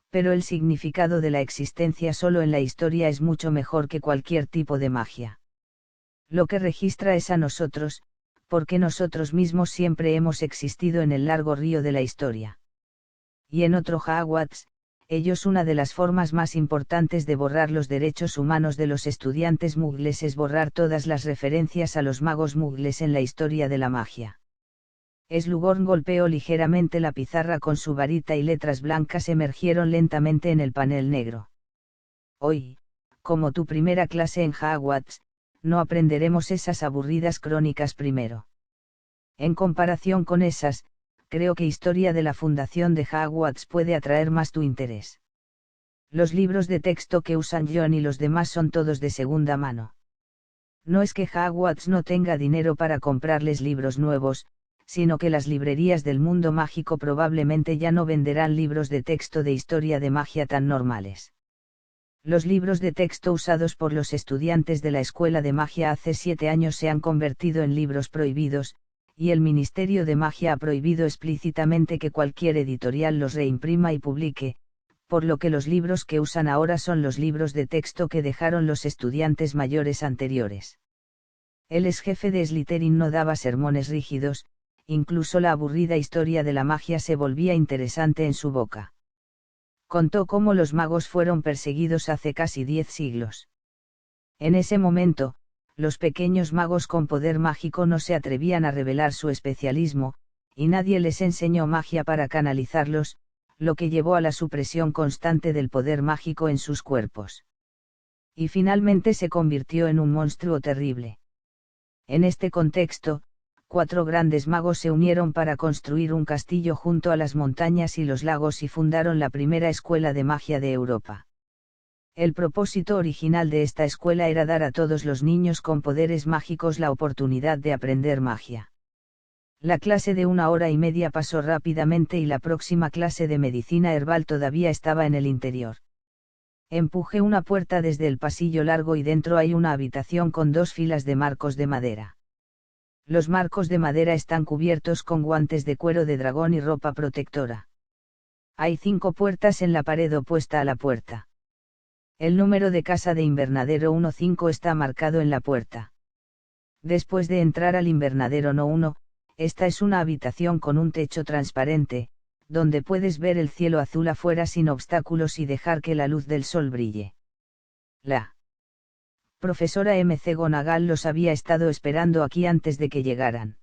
Pero el significado de la existencia solo en la historia es mucho mejor que cualquier tipo de magia. Lo que registra es a nosotros, porque nosotros mismos siempre hemos existido en el largo río de la historia. Y en otro Hogwarts, ellos una de las formas más importantes de borrar los derechos humanos de los estudiantes muggles es borrar todas las referencias a los magos muggles en la historia de la magia. Slughorn golpeó ligeramente la pizarra con su varita y letras blancas emergieron lentamente en el panel negro. Hoy, como tu primera clase en Hogwarts, no aprenderemos esas aburridas crónicas primero. En comparación con esas, creo que Historia de la Fundación de Hogwarts puede atraer más tu interés. Los libros de texto que usan John y los demás son todos de segunda mano. No es que Hogwarts no tenga dinero para comprarles libros nuevos, sino que las librerías del mundo mágico probablemente ya no venderán libros de texto de historia de magia tan normales. Los libros de texto usados por los estudiantes de la Escuela de Magia hace 7 años se han convertido en libros prohibidos, y el Ministerio de Magia ha prohibido explícitamente que cualquier editorial los reimprima y publique, por lo que los libros que usan ahora son los libros de texto que dejaron los estudiantes mayores anteriores. El ex jefe de Slytherin no daba sermones rígidos, incluso la aburrida historia de la magia se volvía interesante en su boca. Contó cómo los magos fueron perseguidos hace casi 10 siglos. En ese momento, los pequeños magos con poder mágico no se atrevían a revelar su especialismo, y nadie les enseñó magia para canalizarlos, lo que llevó a la supresión constante del poder mágico en sus cuerpos. Y finalmente se convirtió en un monstruo terrible. En este contexto, 4 grandes magos se unieron para construir un castillo junto a las montañas y los lagos y fundaron la primera escuela de magia de Europa. El propósito original de esta escuela era dar a todos los niños con poderes mágicos la oportunidad de aprender magia. La clase de 1 hora y media pasó rápidamente y la próxima clase de medicina herbal todavía estaba en el interior. Empujé una puerta desde el pasillo largo y dentro hay una habitación con 2 filas de marcos de madera. Los marcos de madera están cubiertos con guantes de cuero de dragón y ropa protectora. Hay 5 puertas en la pared opuesta a la puerta. El número de casa de invernadero 15 está marcado en la puerta. Después de entrar al invernadero No 1, esta es una habitación con un techo transparente, donde puedes ver el cielo azul afuera sin obstáculos y dejar que la luz del sol brille. La profesora McGonagall los había estado esperando aquí antes de que llegaran.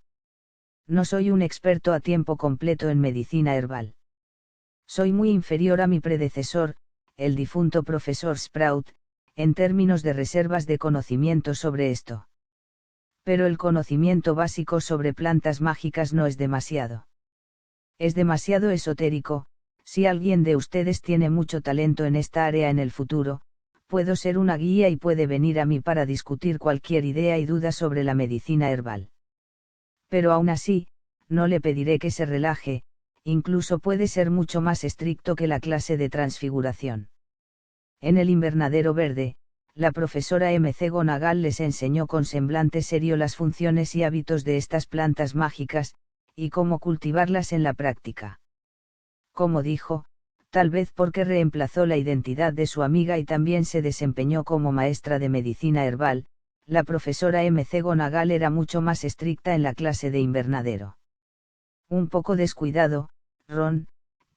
No soy un experto a tiempo completo en medicina herbal. Soy muy inferior a mi predecesor, el difunto profesor Sprout, en términos de reservas de conocimiento sobre esto. Pero el conocimiento básico sobre plantas mágicas no es demasiado. Es demasiado esotérico. Si alguien de ustedes tiene mucho talento en esta área en el futuro, puedo ser una guía y puede venir a mí para discutir cualquier idea y duda sobre la medicina herbal. Pero aún así, no le pediré que se relaje, incluso puede ser mucho más estricto que la clase de transfiguración. En el invernadero verde, la profesora McGonagall les enseñó con semblante serio las funciones y hábitos de estas plantas mágicas, y cómo cultivarlas en la práctica. Como dijo, tal vez porque reemplazó la identidad de su amiga y también se desempeñó como maestra de medicina herbal, la profesora McGonagall era mucho más estricta en la clase de invernadero. Un poco descuidado, Ron,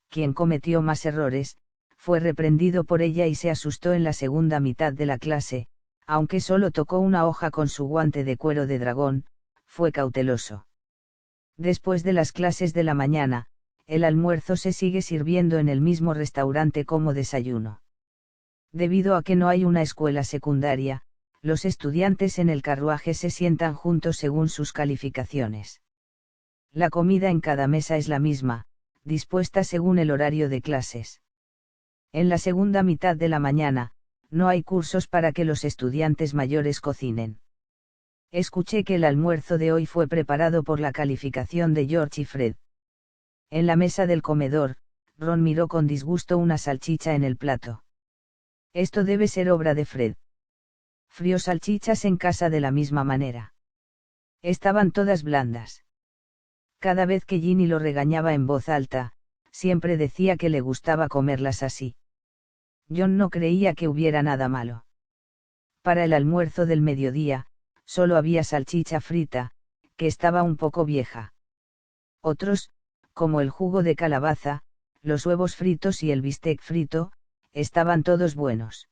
quien cometió más errores, fue reprendido por ella y se asustó en la segunda mitad de la clase, aunque solo tocó una hoja con su guante de cuero de dragón, fue cauteloso. Después de las clases de la mañana, el almuerzo se sigue sirviendo en el mismo restaurante como desayuno. Debido a que no hay una escuela secundaria, los estudiantes en el carruaje se sientan juntos según sus calificaciones. La comida en cada mesa es la misma, dispuesta según el horario de clases. En la segunda mitad de la mañana, no hay cursos para que los estudiantes mayores cocinen. Escuché que el almuerzo de hoy fue preparado por la calificación de George y Fred. En la mesa del comedor, Ron miró con disgusto una salchicha en el plato. Esto debe ser obra de Fred. Frió salchichas en casa de la misma manera. Estaban todas blandas. Cada vez que Ginny lo regañaba en voz alta, siempre decía que le gustaba comerlas así. John no creía que hubiera nada malo. Para el almuerzo del mediodía, solo había salchicha frita, que estaba un poco vieja. Otros, como el jugo de calabaza, los huevos fritos y el bistec frito, estaban todos buenos.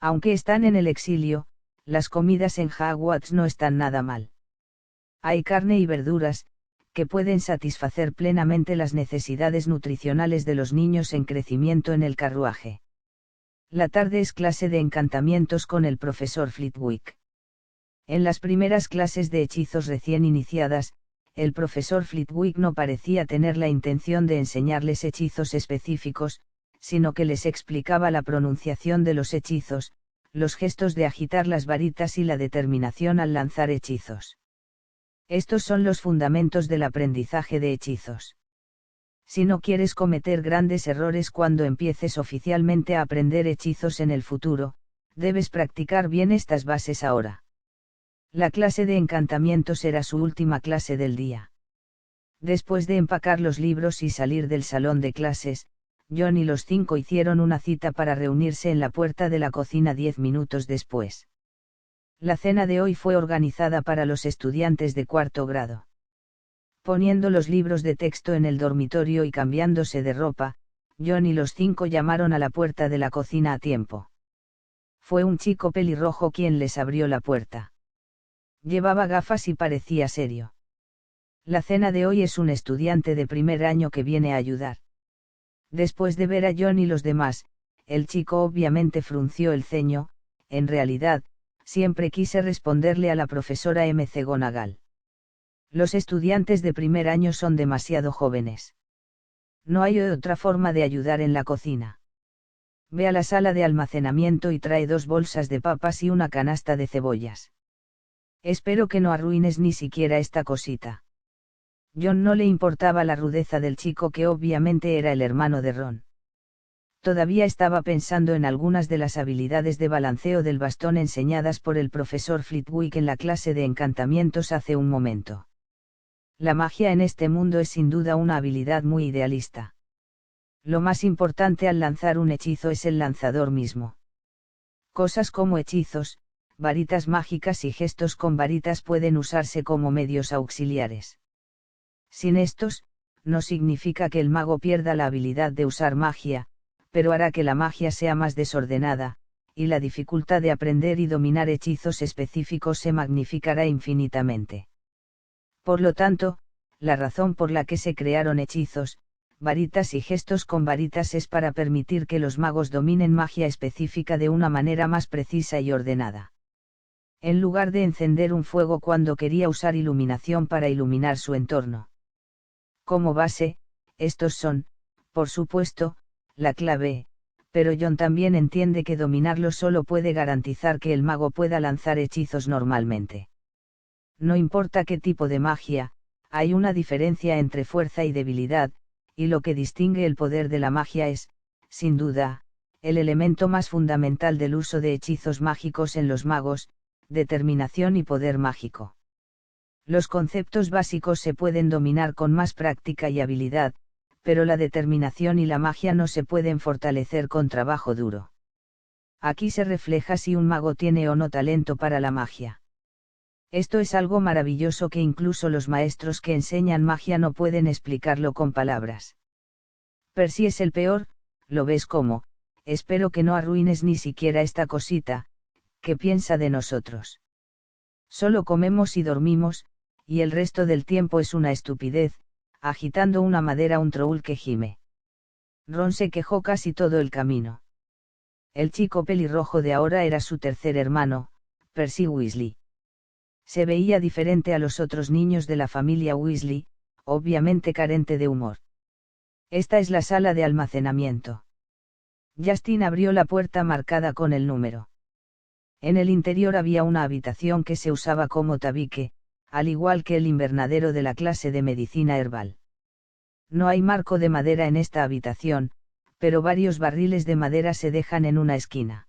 Aunque están en el exilio, las comidas en Hogwarts no están nada mal. Hay carne y verduras, que pueden satisfacer plenamente las necesidades nutricionales de los niños en crecimiento en el carruaje. La tarde es clase de encantamientos con el profesor Flitwick. En las primeras clases de hechizos recién iniciadas, el profesor Flitwick no parecía tener la intención de enseñarles hechizos específicos, sino que les explicaba la pronunciación de los hechizos, los gestos de agitar las varitas y la determinación al lanzar hechizos. Estos son los fundamentos del aprendizaje de hechizos. Si no quieres cometer grandes errores cuando empieces oficialmente a aprender hechizos en el futuro, debes practicar bien estas bases ahora. La clase de encantamientos era su última clase del día. Después de empacar los libros y salir del salón de clases, John y los 5 hicieron una cita para reunirse en la puerta de la cocina 10 minutos después. La cena de hoy fue organizada para los estudiantes de cuarto grado. Poniendo los libros de texto en el dormitorio y cambiándose de ropa, John y los 5 llamaron a la puerta de la cocina a tiempo. Fue un chico pelirrojo quien les abrió la puerta. Llevaba gafas y parecía serio. La cena de hoy es un estudiante de primer año que viene a ayudar. Después de ver a John y los demás, el chico obviamente frunció el ceño. En realidad, siempre quise responderle a la profesora McGonagall. Los estudiantes de primer año son demasiado jóvenes. No hay otra forma de ayudar en la cocina. Ve a la sala de almacenamiento y trae 2 bolsas de papas y una canasta de cebollas. Espero que no arruines ni siquiera esta cosita. John no le importaba la rudeza del chico que obviamente era el hermano de Ron. Todavía estaba pensando en algunas de las habilidades de balanceo del bastón enseñadas por el profesor Flitwick en la clase de encantamientos hace un momento. La magia en este mundo es sin duda una habilidad muy idealista. Lo más importante al lanzar un hechizo es el lanzador mismo. Cosas como hechizos, varitas mágicas y gestos con varitas pueden usarse como medios auxiliares. Sin estos, no significa que el mago pierda la habilidad de usar magia, pero hará que la magia sea más desordenada, y la dificultad de aprender y dominar hechizos específicos se magnificará infinitamente. Por lo tanto, la razón por la que se crearon hechizos, varitas y gestos con varitas es para permitir que los magos dominen magia específica de una manera más precisa y ordenada. En lugar de encender un fuego cuando quería usar iluminación para iluminar su entorno. Como base, estos son, por supuesto, la clave, pero John también entiende que dominarlos solo puede garantizar que el mago pueda lanzar hechizos normalmente. No importa qué tipo de magia, hay una diferencia entre fuerza y debilidad, y lo que distingue el poder de la magia es, sin duda, el elemento más fundamental del uso de hechizos mágicos en los magos, determinación y poder mágico. Los conceptos básicos se pueden dominar con más práctica y habilidad, pero la determinación y la magia no se pueden fortalecer con trabajo duro. Aquí se refleja si un mago tiene o no talento para la magia. Esto es algo maravilloso que incluso los maestros que enseñan magia no pueden explicarlo con palabras. Percy es el peor, ¿lo ves cómo? Espero que no arruines ni siquiera esta cosita. ¿Qué piensa de nosotros? Solo comemos y dormimos, y el resto del tiempo es una estupidez, agitando una madera un troll que gime. Ron se quejó casi todo el camino. El chico pelirrojo de ahora era su tercer hermano, Percy Weasley. Se veía diferente a los otros niños de la familia Weasley, obviamente carente de humor. Esta es la sala de almacenamiento. Justin abrió la puerta marcada con el número. En el interior había una habitación que se usaba como tabique, al igual que el invernadero de la clase de medicina herbal. No hay marco de madera en esta habitación, pero varios barriles de madera se dejan en una esquina.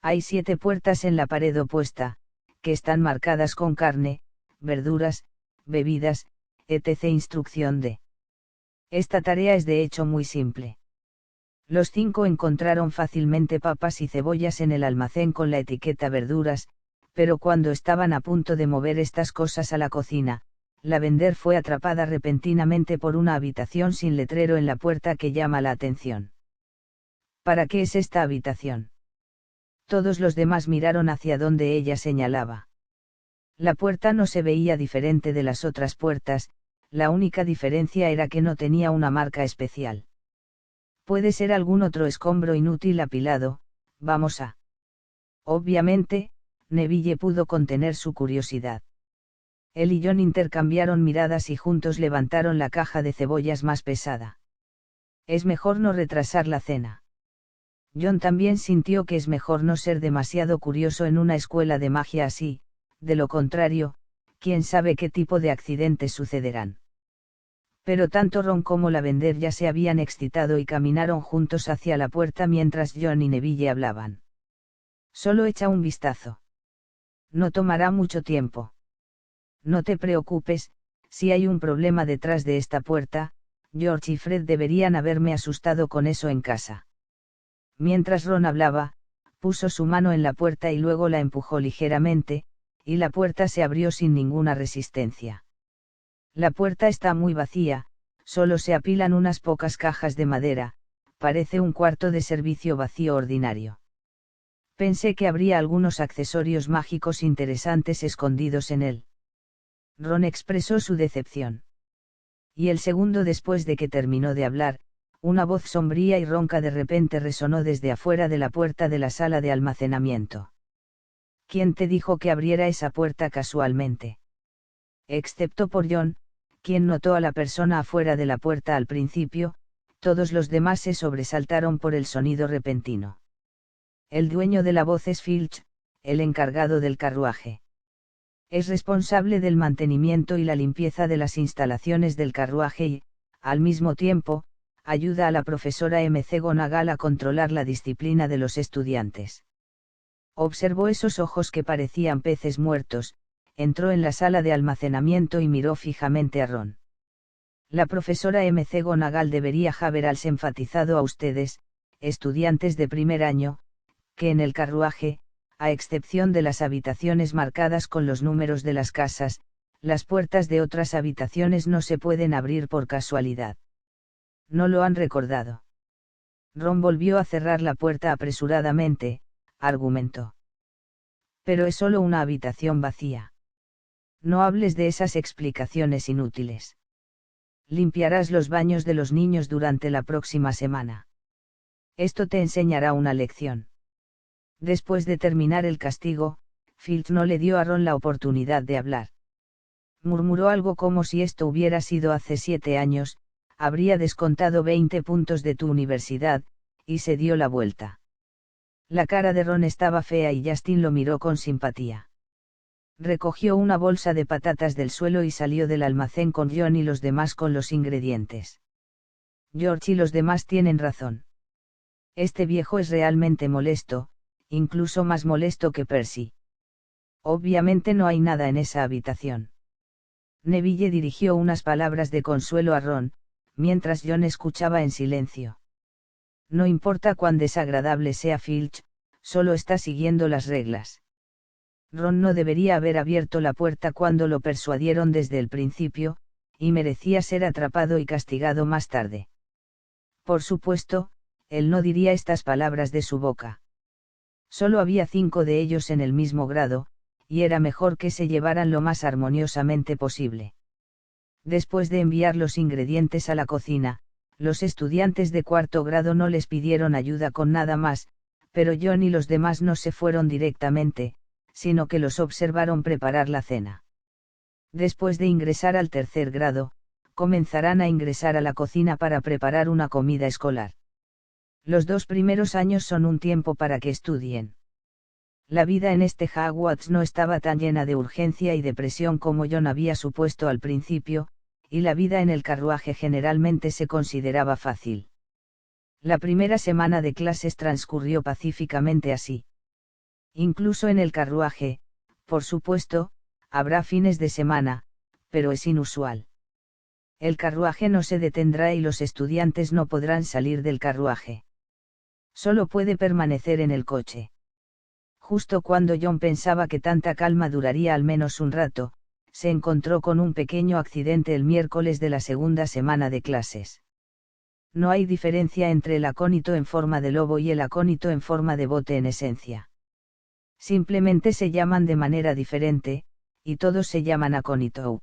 Hay 7 puertas en la pared opuesta, que están marcadas con carne, verduras, bebidas, etc. Instrucción D. Esta tarea es de hecho muy simple. Los 5 encontraron fácilmente papas y cebollas en el almacén con la etiqueta verduras, pero cuando estaban a punto de mover estas cosas a la cocina, la vender fue atrapada repentinamente por una habitación sin letrero en la puerta que llama la atención. ¿Para qué es esta habitación? Todos los demás miraron hacia donde ella señalaba. La puerta no se veía diferente de las otras puertas, la única diferencia era que no tenía una marca especial. Puede ser algún otro escombro inútil apilado, vamos a. Obviamente, Neville pudo contener su curiosidad. Él y John intercambiaron miradas y juntos levantaron la caja de cebollas más pesada. Es mejor no retrasar la cena. John también sintió que es mejor no ser demasiado curioso en una escuela de magia así, de lo contrario, quién sabe qué tipo de accidentes sucederán. Pero tanto Ron como Lavender ya se habían excitado y caminaron juntos hacia la puerta mientras John y Neville hablaban. Solo echa un vistazo. No tomará mucho tiempo. No te preocupes, si hay un problema detrás de esta puerta, George y Fred deberían haberme asustado con eso en casa. Mientras Ron hablaba, puso su mano en la puerta y luego la empujó ligeramente, y la puerta se abrió sin ninguna resistencia. La puerta está muy vacía, solo se apilan unas pocas cajas de madera, parece un cuarto de servicio vacío ordinario. Pensé que habría algunos accesorios mágicos interesantes escondidos en él. Ron expresó su decepción. Y el segundo después de que terminó de hablar, una voz sombría y ronca de repente resonó desde afuera de la puerta de la sala de almacenamiento. ¿Quién te dijo que abriera esa puerta casualmente? Excepto por John, quien notó a la persona afuera de la puerta al principio, todos los demás se sobresaltaron por el sonido repentino. El dueño de la voz es Filch, el encargado del carruaje. Es responsable del mantenimiento y la limpieza de las instalaciones del carruaje y, al mismo tiempo, ayuda a la profesora McGonagall a controlar la disciplina de los estudiantes. Observó esos ojos que parecían peces muertos, entró en la sala de almacenamiento y miró fijamente a Ron. La profesora McGonagall debería haberles enfatizado a ustedes, estudiantes de primer año, que en el carruaje, a excepción de las habitaciones marcadas con los números de las casas, las puertas de otras habitaciones no se pueden abrir por casualidad. No lo han recordado. Ron volvió a cerrar la puerta apresuradamente, argumentó. Pero es solo una habitación vacía. No hables de esas explicaciones inútiles. Limpiarás los baños de los niños durante la próxima semana. Esto te enseñará una lección. Después de terminar el castigo, Filch no le dio a Ron la oportunidad de hablar. Murmuró algo como si esto hubiera sido hace 7 años, habría descontado 20 puntos de tu universidad, y se dio la vuelta. La cara de Ron estaba fea y Justin lo miró con simpatía. Recogió una bolsa de patatas del suelo y salió del almacén con John y los demás con los ingredientes. George y los demás tienen razón. Este viejo es realmente molesto, incluso más molesto que Percy. Obviamente no hay nada en esa habitación. Neville dirigió unas palabras de consuelo a Ron, mientras John escuchaba en silencio. No importa cuán desagradable sea Filch, solo está siguiendo las reglas. Ron no debería haber abierto la puerta cuando lo persuadieron desde el principio, y merecía ser atrapado y castigado más tarde. Por supuesto, él no diría estas palabras de su boca. Solo había 5 de ellos en el mismo grado, y era mejor que se llevaran lo más armoniosamente posible. Después de enviar los ingredientes a la cocina, los estudiantes de 4º grado no les pidieron ayuda con nada más, pero John y los demás no se fueron directamente, sino que los observaron preparar la cena. Después de ingresar al 3er grado, comenzarán a ingresar a la cocina para preparar una comida escolar. Los 2 primeros años son un tiempo para que estudien. La vida en este Hogwarts no estaba tan llena de urgencia y depresión como John había supuesto al principio, y la vida en el carruaje generalmente se consideraba fácil. La primera semana de clases transcurrió pacíficamente así. Incluso en el carruaje, por supuesto, habrá fines de semana, pero es inusual. El carruaje no se detendrá y los estudiantes no podrán salir del carruaje. Solo puede permanecer en el coche. Justo cuando John pensaba que tanta calma duraría al menos un rato, se encontró con un pequeño accidente el miércoles de la segunda semana de clases. No hay diferencia entre el acónito en forma de lobo y el acónito en forma de bote en esencia. Simplemente se llaman de manera diferente, y todos se llaman acónito.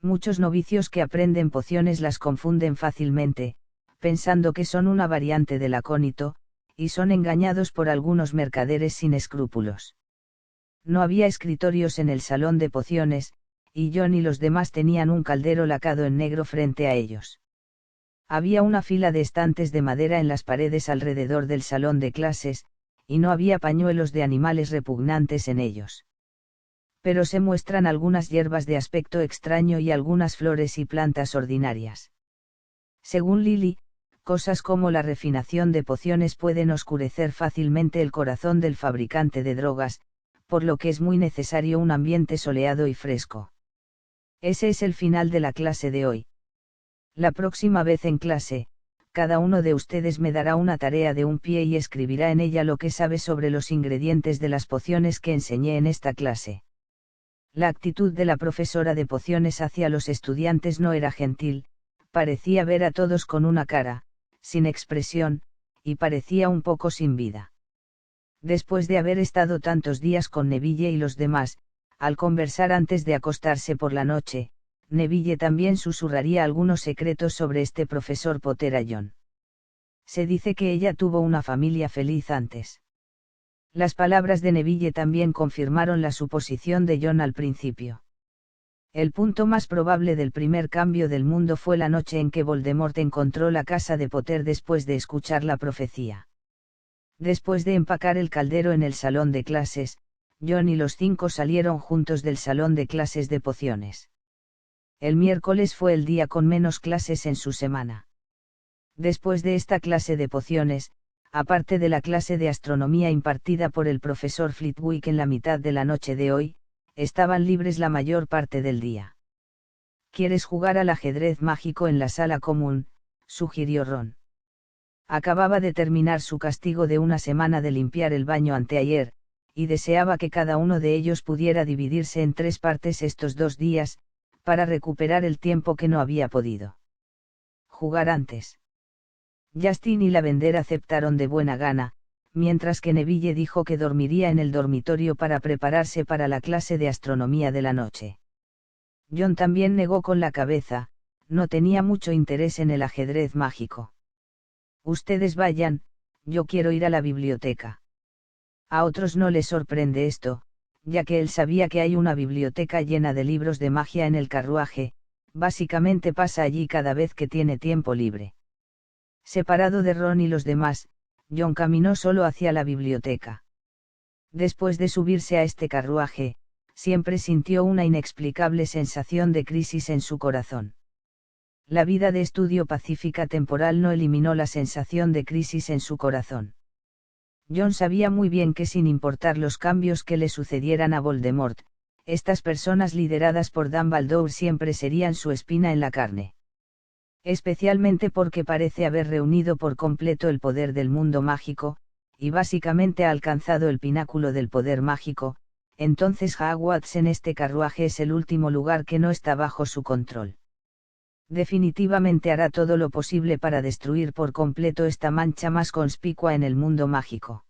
Muchos novicios que aprenden pociones las confunden fácilmente, pensando que son una variante del acónito, y son engañados por algunos mercaderes sin escrúpulos. No había escritorios en el salón de pociones, y John y los demás tenían un caldero lacado en negro frente a ellos. Había una fila de estantes de madera en las paredes alrededor del salón de clases, y no había pañuelos de animales repugnantes en ellos. Pero se muestran algunas hierbas de aspecto extraño y algunas flores y plantas ordinarias. Según Lily, cosas como la refinación de pociones pueden oscurecer fácilmente el corazón del fabricante de drogas, por lo que es muy necesario un ambiente soleado y fresco. Ese es el final de la clase de hoy. La próxima vez en clase, cada uno de ustedes me dará una tarea de un pie y escribirá en ella lo que sabe sobre los ingredientes de las pociones que enseñé en esta clase. La actitud de la profesora de pociones hacia los estudiantes no era gentil, parecía ver a todos con una cara, sin expresión, y parecía un poco sin vida. Después de haber estado tantos días con Neville y los demás, al conversar antes de acostarse por la noche, Neville también susurraría algunos secretos sobre este profesor Potter a John. Se dice que ella tuvo una familia feliz antes. Las palabras de Neville también confirmaron la suposición de John al principio. El punto más probable del primer cambio del mundo fue la noche en que Voldemort encontró la casa de Potter después de escuchar la profecía. Después de empacar el caldero en el salón de clases, John y los 5 salieron juntos del salón de clases de pociones. El miércoles fue el día con menos clases en su semana. Después de esta clase de pociones, aparte de la clase de astronomía impartida por el profesor Flitwick en la mitad de la noche de hoy, estaban libres la mayor parte del día. ¿Quieres jugar al ajedrez mágico en la sala común?, sugirió Ron. Acababa de terminar su castigo de una semana de limpiar el baño anteayer, y deseaba que cada uno de ellos pudiera dividirse en 3 partes estos 2 días, para recuperar el tiempo que no había podido jugar antes. Justin y Lavender aceptaron de buena gana, mientras que Neville dijo que dormiría en el dormitorio para prepararse para la clase de astronomía de la noche. John también negó con la cabeza, no tenía mucho interés en el ajedrez mágico. Ustedes vayan, yo quiero ir a la biblioteca. A otros no les sorprende esto, ya que él sabía que hay una biblioteca llena de libros de magia en el carruaje, básicamente pasa allí cada vez que tiene tiempo libre. Separado de Ron y los demás, John caminó solo hacia la biblioteca. Después de subirse a este carruaje, siempre sintió una inexplicable sensación de crisis en su corazón. La vida de estudio pacífica temporal no eliminó la sensación de crisis en su corazón. John sabía muy bien que sin importar los cambios que le sucedieran a Voldemort, estas personas lideradas por Dumbledore siempre serían su espina en la carne. Especialmente porque parece haber reunido por completo el poder del mundo mágico, y básicamente ha alcanzado el pináculo del poder mágico, entonces Hogwarts en este carruaje es el último lugar que no está bajo su control. Definitivamente hará todo lo posible para destruir por completo esta mancha más conspicua en el mundo mágico.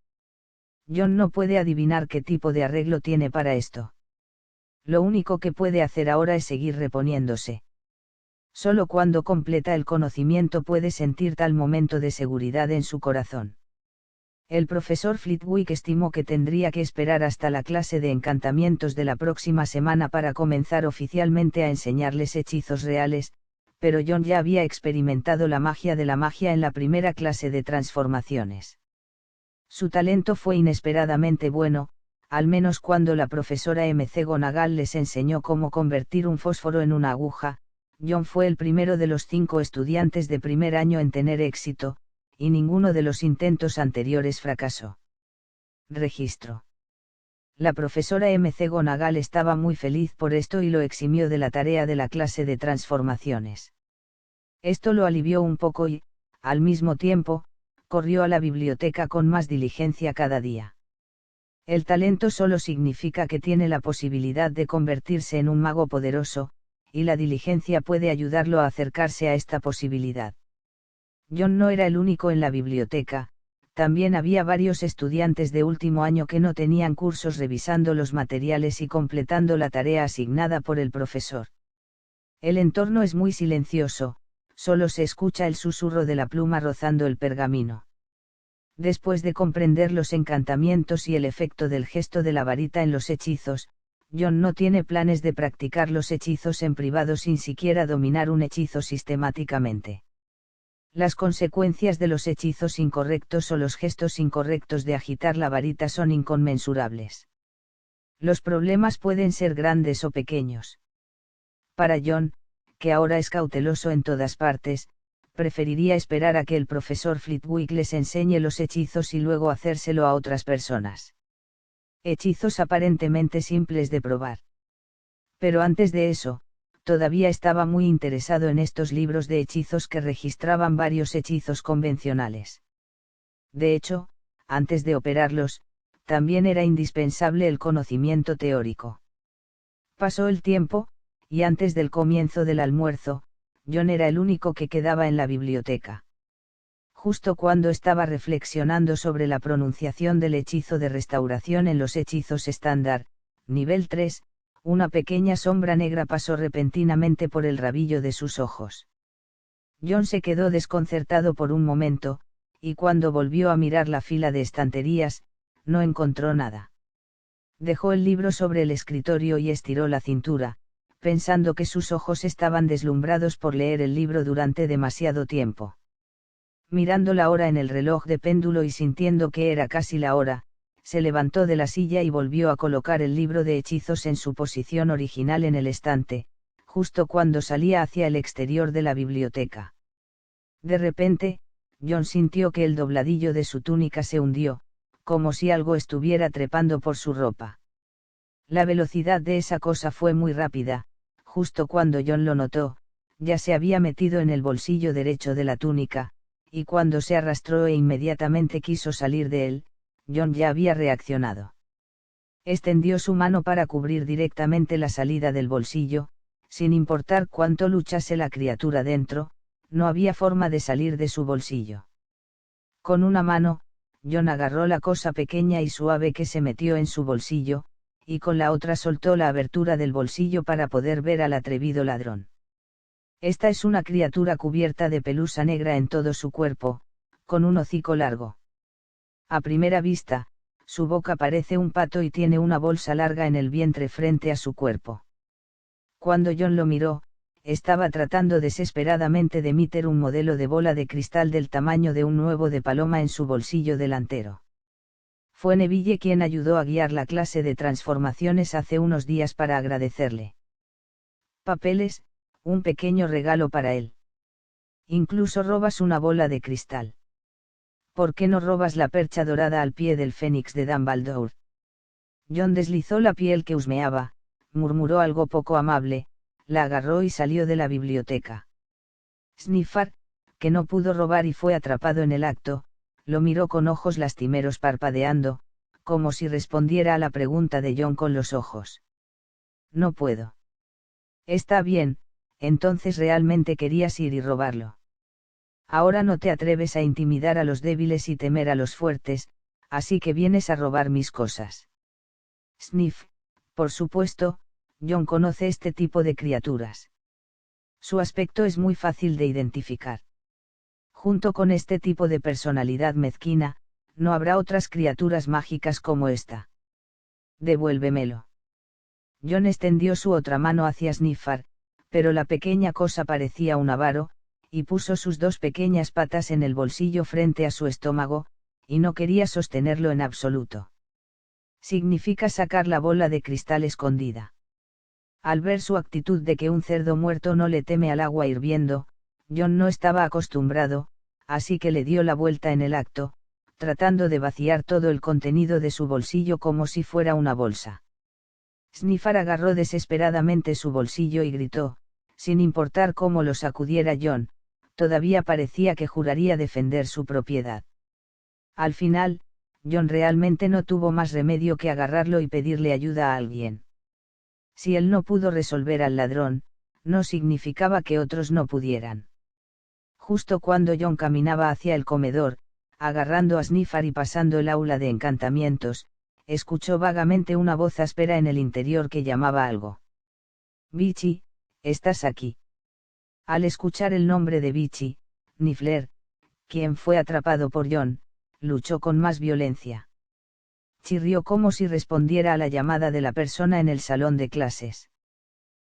John no puede adivinar qué tipo de arreglo tiene para esto. Lo único que puede hacer ahora es seguir reponiéndose. Solo cuando completa el conocimiento puede sentir tal momento de seguridad en su corazón. El profesor Flitwick estimó que tendría que esperar hasta la clase de encantamientos de la próxima semana para comenzar oficialmente a enseñarles hechizos reales, pero John ya había experimentado la magia de la magia en la primera clase de transformaciones. Su talento fue inesperadamente bueno, al menos cuando la profesora McGonagall les enseñó cómo convertir un fósforo en una aguja. John fue el primero de los 5 estudiantes de primer año en tener éxito, y ninguno de los intentos anteriores fracasó. Registro. La profesora McGonagall estaba muy feliz por esto y lo eximió de la tarea de la clase de transformaciones. Esto lo alivió un poco y, al mismo tiempo, corrió a la biblioteca con más diligencia cada día. El talento solo significa que tiene la posibilidad de convertirse en un mago poderoso, y la diligencia puede ayudarlo a acercarse a esta posibilidad. John no era el único en la biblioteca, también había varios estudiantes de último año que no tenían cursos revisando los materiales y completando la tarea asignada por el profesor. El entorno es muy silencioso, solo se escucha el susurro de la pluma rozando el pergamino. Después de comprender los encantamientos y el efecto del gesto de la varita en los hechizos, John no tiene planes de practicar los hechizos en privado sin siquiera dominar un hechizo sistemáticamente. Las consecuencias de los hechizos incorrectos o los gestos incorrectos de agitar la varita son inconmensurables. Los problemas pueden ser grandes o pequeños. Para John, que ahora es cauteloso en todas partes, preferiría esperar a que el profesor Flitwick les enseñe los hechizos y luego hacérselo a otras personas. Hechizos aparentemente simples de probar. Pero antes de eso, todavía estaba muy interesado en estos libros de hechizos que registraban varios hechizos convencionales. De hecho, antes de operarlos, también era indispensable el conocimiento teórico. Pasó el tiempo, y antes del comienzo del almuerzo, John era el único que quedaba en la biblioteca. Justo cuando estaba reflexionando sobre la pronunciación del hechizo de restauración en los hechizos estándar, nivel 3, una pequeña sombra negra pasó repentinamente por el rabillo de sus ojos. John se quedó desconcertado por un momento, y cuando volvió a mirar la fila de estanterías, no encontró nada. Dejó el libro sobre el escritorio y estiró la cintura, pensando que sus ojos estaban deslumbrados por leer el libro durante demasiado tiempo. Mirando la hora en el reloj de péndulo y sintiendo que era casi la hora, se levantó de la silla y volvió a colocar el libro de hechizos en su posición original en el estante, justo cuando salía hacia el exterior de la biblioteca. De repente, John sintió que el dobladillo de su túnica se hundió, como si algo estuviera trepando por su ropa. La velocidad de esa cosa fue muy rápida, justo cuando John lo notó, ya se había metido en el bolsillo derecho de la túnica, y cuando se arrastró e inmediatamente quiso salir de él, John ya había reaccionado. Extendió su mano para cubrir directamente la salida del bolsillo, sin importar cuánto luchase la criatura dentro, no había forma de salir de su bolsillo. Con una mano, John agarró la cosa pequeña y suave que se metió en su bolsillo, y con la otra soltó la abertura del bolsillo para poder ver al atrevido ladrón. Esta es una criatura cubierta de pelusa negra en todo su cuerpo, con un hocico largo. A primera vista, su boca parece un pato y tiene una bolsa larga en el vientre frente a su cuerpo. Cuando John lo miró, estaba tratando desesperadamente de meter un modelo de bola de cristal del tamaño de un huevo de paloma en su bolsillo delantero. Fue Neville quien ayudó a guiar la clase de transformaciones hace unos días para agradecerle. Papeles, un pequeño regalo para él. Incluso robas una bola de cristal. ¿Por qué no robas la percha dorada al pie del fénix de Dumbledore? John deslizó la piel que husmeaba, murmuró algo poco amable, la agarró y salió de la biblioteca. Sniffar, que no pudo robar y fue atrapado en el acto, lo miró con ojos lastimeros parpadeando, como si respondiera a la pregunta de John con los ojos. No puedo. Está bien, entonces realmente querías ir y robarlo. Ahora no te atreves a intimidar a los débiles y temer a los fuertes, así que vienes a robar mis cosas. Sniff, por supuesto, John conoce este tipo de criaturas. Su aspecto es muy fácil de identificar. Junto con este tipo de personalidad mezquina, no habrá otras criaturas mágicas como esta. Devuélvemelo. John extendió su otra mano hacia Sniffar, pero la pequeña cosa parecía un avaro, y puso sus dos pequeñas patas en el bolsillo frente a su estómago, y no quería sostenerlo en absoluto. Significa sacar la bola de cristal escondida. Al ver su actitud de que un cerdo muerto no le teme al agua hirviendo, John no estaba acostumbrado, así que le dio la vuelta en el acto, tratando de vaciar todo el contenido de su bolsillo como si fuera una bolsa. Sniffar agarró desesperadamente su bolsillo y gritó, sin importar cómo lo sacudiera John, todavía parecía que juraría defender su propiedad. Al final, John realmente no tuvo más remedio que agarrarlo y pedirle ayuda a alguien. Si él no pudo resolver al ladrón, no significaba que otros no pudieran. Justo cuando John caminaba hacia el comedor, agarrando a Sniffar y pasando el aula de encantamientos, escuchó vagamente una voz áspera en el interior que llamaba algo. Vichy, ¿estás aquí? Al escuchar el nombre de Vichy, Niffler, quien fue atrapado por John, luchó con más violencia. Chirrió como si respondiera a la llamada de la persona en el salón de clases.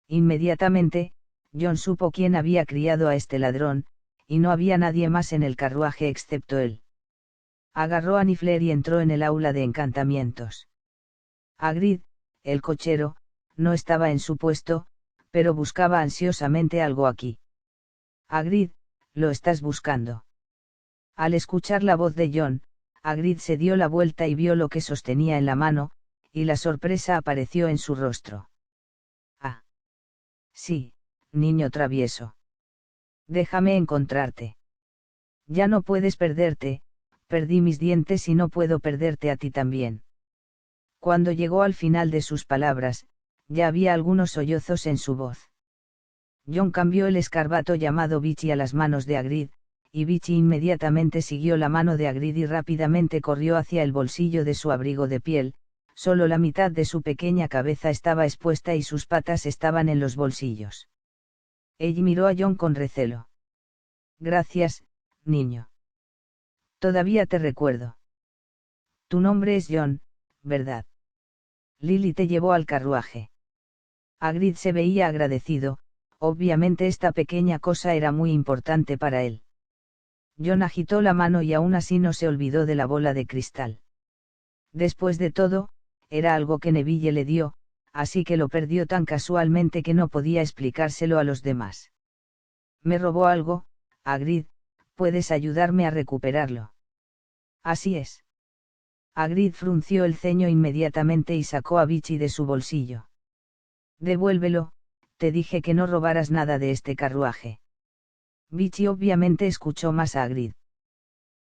Inmediatamente, John supo quién había criado a este ladrón, y no había nadie más en el carruaje excepto él. Agarró a Niffler y entró en el aula de encantamientos. Hagrid, el cochero, no estaba en su puesto, pero buscaba ansiosamente algo aquí. Hagrid, ¿lo estás buscando? Al escuchar la voz de John, Hagrid se dio la vuelta y vio lo que sostenía en la mano, y la sorpresa apareció en su rostro. Ah. Sí, niño travieso. Déjame encontrarte. Ya no puedes perderte, perdí mis dientes y no puedo perderte a ti también. Cuando llegó al final de sus palabras, ya había algunos sollozos en su voz. John cambió el escarabato llamado Vichy a las manos de Hagrid, y Vichy inmediatamente siguió la mano de Hagrid y rápidamente corrió hacia el bolsillo de su abrigo de piel, solo la mitad de su pequeña cabeza estaba expuesta y sus patas estaban en los bolsillos. Ella miró a John con recelo. Gracias, niño. Todavía te recuerdo. Tu nombre es John, ¿verdad? Lily te llevó al carruaje. Hagrid se veía agradecido, obviamente esta pequeña cosa era muy importante para él. John agitó la mano y aún así no se olvidó de la bola de cristal. Después de todo, era algo que Neville le dio, así que lo perdió tan casualmente que no podía explicárselo a los demás. Me robó algo, Hagrid, ¿puedes ayudarme a recuperarlo? Así es. Hagrid frunció el ceño inmediatamente y sacó a Vichy de su bolsillo. Devuélvelo, te dije que no robaras nada de este carruaje. Vichy obviamente escuchó más a Hagrid.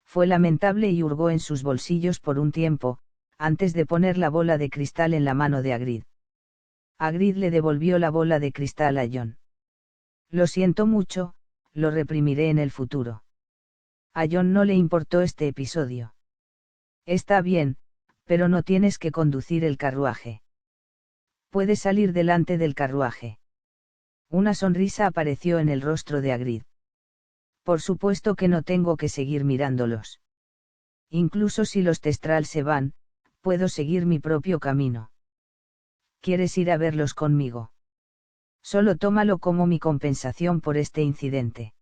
Fue lamentable y hurgó en sus bolsillos por un tiempo, antes de poner la bola de cristal en la mano de Hagrid. Hagrid le devolvió la bola de cristal a John. Lo siento mucho, lo reprimiré en el futuro. A John no le importó este episodio. Está bien, pero no tienes que conducir el carruaje. Puedes salir delante del carruaje. Una sonrisa apareció en el rostro de Hagrid. Por supuesto que no tengo que seguir mirándolos. Incluso si los Testral se van, puedo seguir mi propio camino. ¿Quieres ir a verlos conmigo? Solo tómalo como mi compensación por este incidente.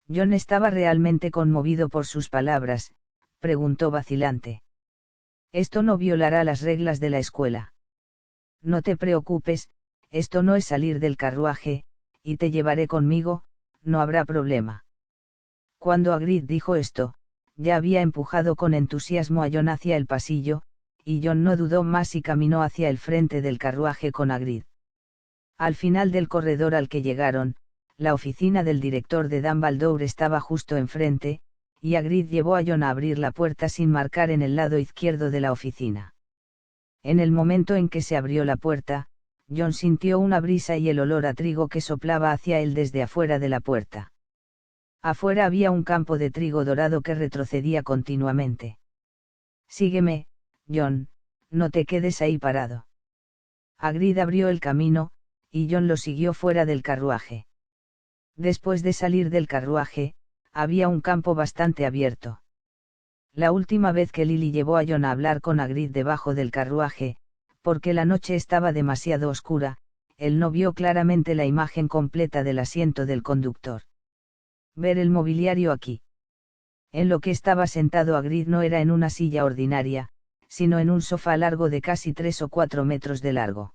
John estaba realmente conmovido por sus palabras, preguntó vacilante. Esto no violará las reglas de la escuela. No te preocupes, esto no es salir del carruaje, y te llevaré conmigo, no habrá problema. Cuando Hagrid dijo esto, ya había empujado con entusiasmo a John hacia el pasillo, y John no dudó más y caminó hacia el frente del carruaje con Hagrid. Al final del corredor al que llegaron, la oficina del director de Dumbledore estaba justo enfrente, y Hagrid llevó a John a abrir la puerta sin marcar en el lado izquierdo de la oficina. En el momento en que se abrió la puerta, John sintió una brisa y el olor a trigo que soplaba hacia él desde afuera de la puerta. Afuera había un campo de trigo dorado que retrocedía continuamente. Sígueme, John, no te quedes ahí parado. Hagrid abrió el camino, y John lo siguió fuera del carruaje. Después de salir del carruaje, había un campo bastante abierto. La última vez que Lily llevó a John a hablar con Hagrid debajo del carruaje, porque la noche estaba demasiado oscura, él no vio claramente la imagen completa del asiento del conductor. Ver el mobiliario aquí. En lo que estaba sentado Hagrid no era en una silla ordinaria, sino en un sofá largo de casi 3 o 4 metros de largo.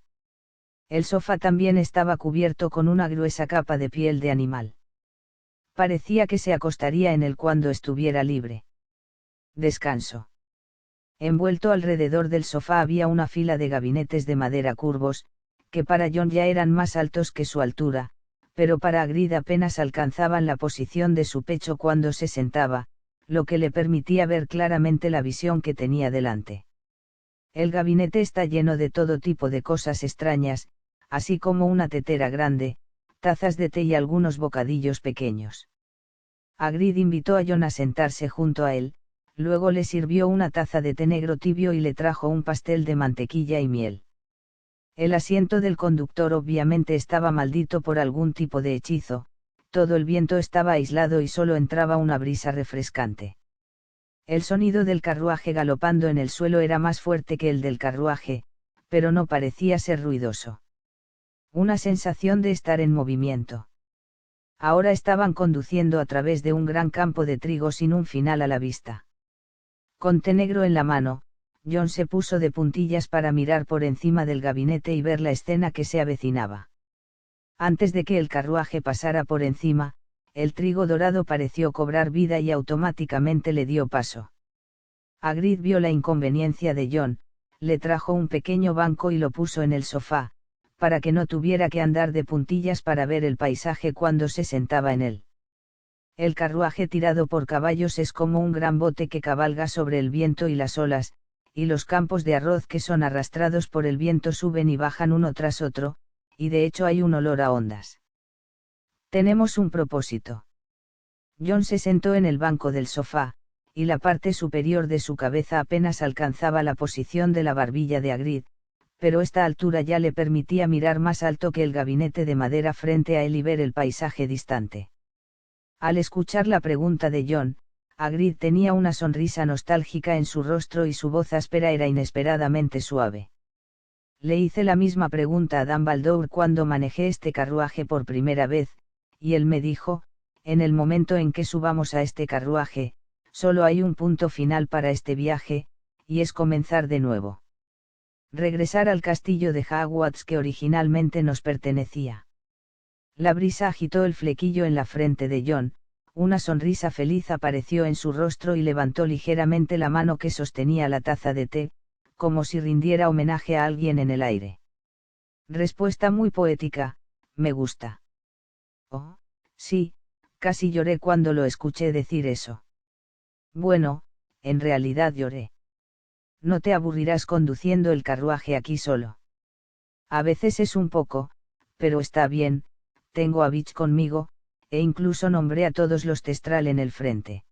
El sofá también estaba cubierto con una gruesa capa de piel de animal. Parecía que se acostaría en él cuando estuviera libre. Descanso. Envuelto alrededor del sofá había una fila de gabinetes de madera curvos, que para John ya eran más altos que su altura, pero para Hagrid apenas alcanzaban la posición de su pecho cuando se sentaba, lo que le permitía ver claramente la visión que tenía delante. El gabinete está lleno de todo tipo de cosas extrañas, así como una tetera grande, tazas de té y algunos bocadillos pequeños. Hagrid invitó a John a sentarse junto a él, luego le sirvió una taza de té negro tibio y le trajo un pastel de mantequilla y miel. El asiento del conductor obviamente estaba maldito por algún tipo de hechizo, todo el viento estaba aislado y solo entraba una brisa refrescante. El sonido del carruaje galopando en el suelo era más fuerte que el del carruaje, pero no parecía ser ruidoso. Una sensación de estar en movimiento. Ahora estaban conduciendo a través de un gran campo de trigo sin un final a la vista. Con té negro en la mano, John se puso de puntillas para mirar por encima del gabinete y ver la escena que se avecinaba. Antes de que el carruaje pasara por encima, el trigo dorado pareció cobrar vida y automáticamente le dio paso. Hagrid vio la inconveniencia de John, le trajo un pequeño banco y lo puso en el sofá, para que no tuviera que andar de puntillas para ver el paisaje cuando se sentaba en él. El carruaje tirado por caballos es como un gran bote que cabalga sobre el viento y las olas, y los campos de arroz que son arrastrados por el viento suben y bajan uno tras otro, y de hecho hay un olor a ondas. Tenemos un propósito. John se sentó en el banco del sofá, y la parte superior de su cabeza apenas alcanzaba la posición de la barbilla de Hagrid, pero esta altura ya le permitía mirar más alto que el gabinete de madera frente a él y ver el paisaje distante. Al escuchar la pregunta de John, Hagrid tenía una sonrisa nostálgica en su rostro y su voz áspera era inesperadamente suave. Le hice la misma pregunta a Dumbledore cuando manejé este carruaje por primera vez, y él me dijo, en el momento en que subamos a este carruaje, solo hay un punto final para este viaje, y es comenzar de nuevo. Regresar al castillo de Hogwarts que originalmente nos pertenecía. La brisa agitó el flequillo en la frente de John, una sonrisa feliz apareció en su rostro y levantó ligeramente la mano que sostenía la taza de té, como si rindiera homenaje a alguien en el aire. Respuesta muy poética, me gusta. Oh, sí, casi lloré cuando lo escuché decir eso. Bueno, en realidad lloré. No te aburrirás conduciendo el carruaje aquí solo. A veces es un poco, pero está bien, tengo a Bitch conmigo, e incluso nombré a todos los Testral en el frente.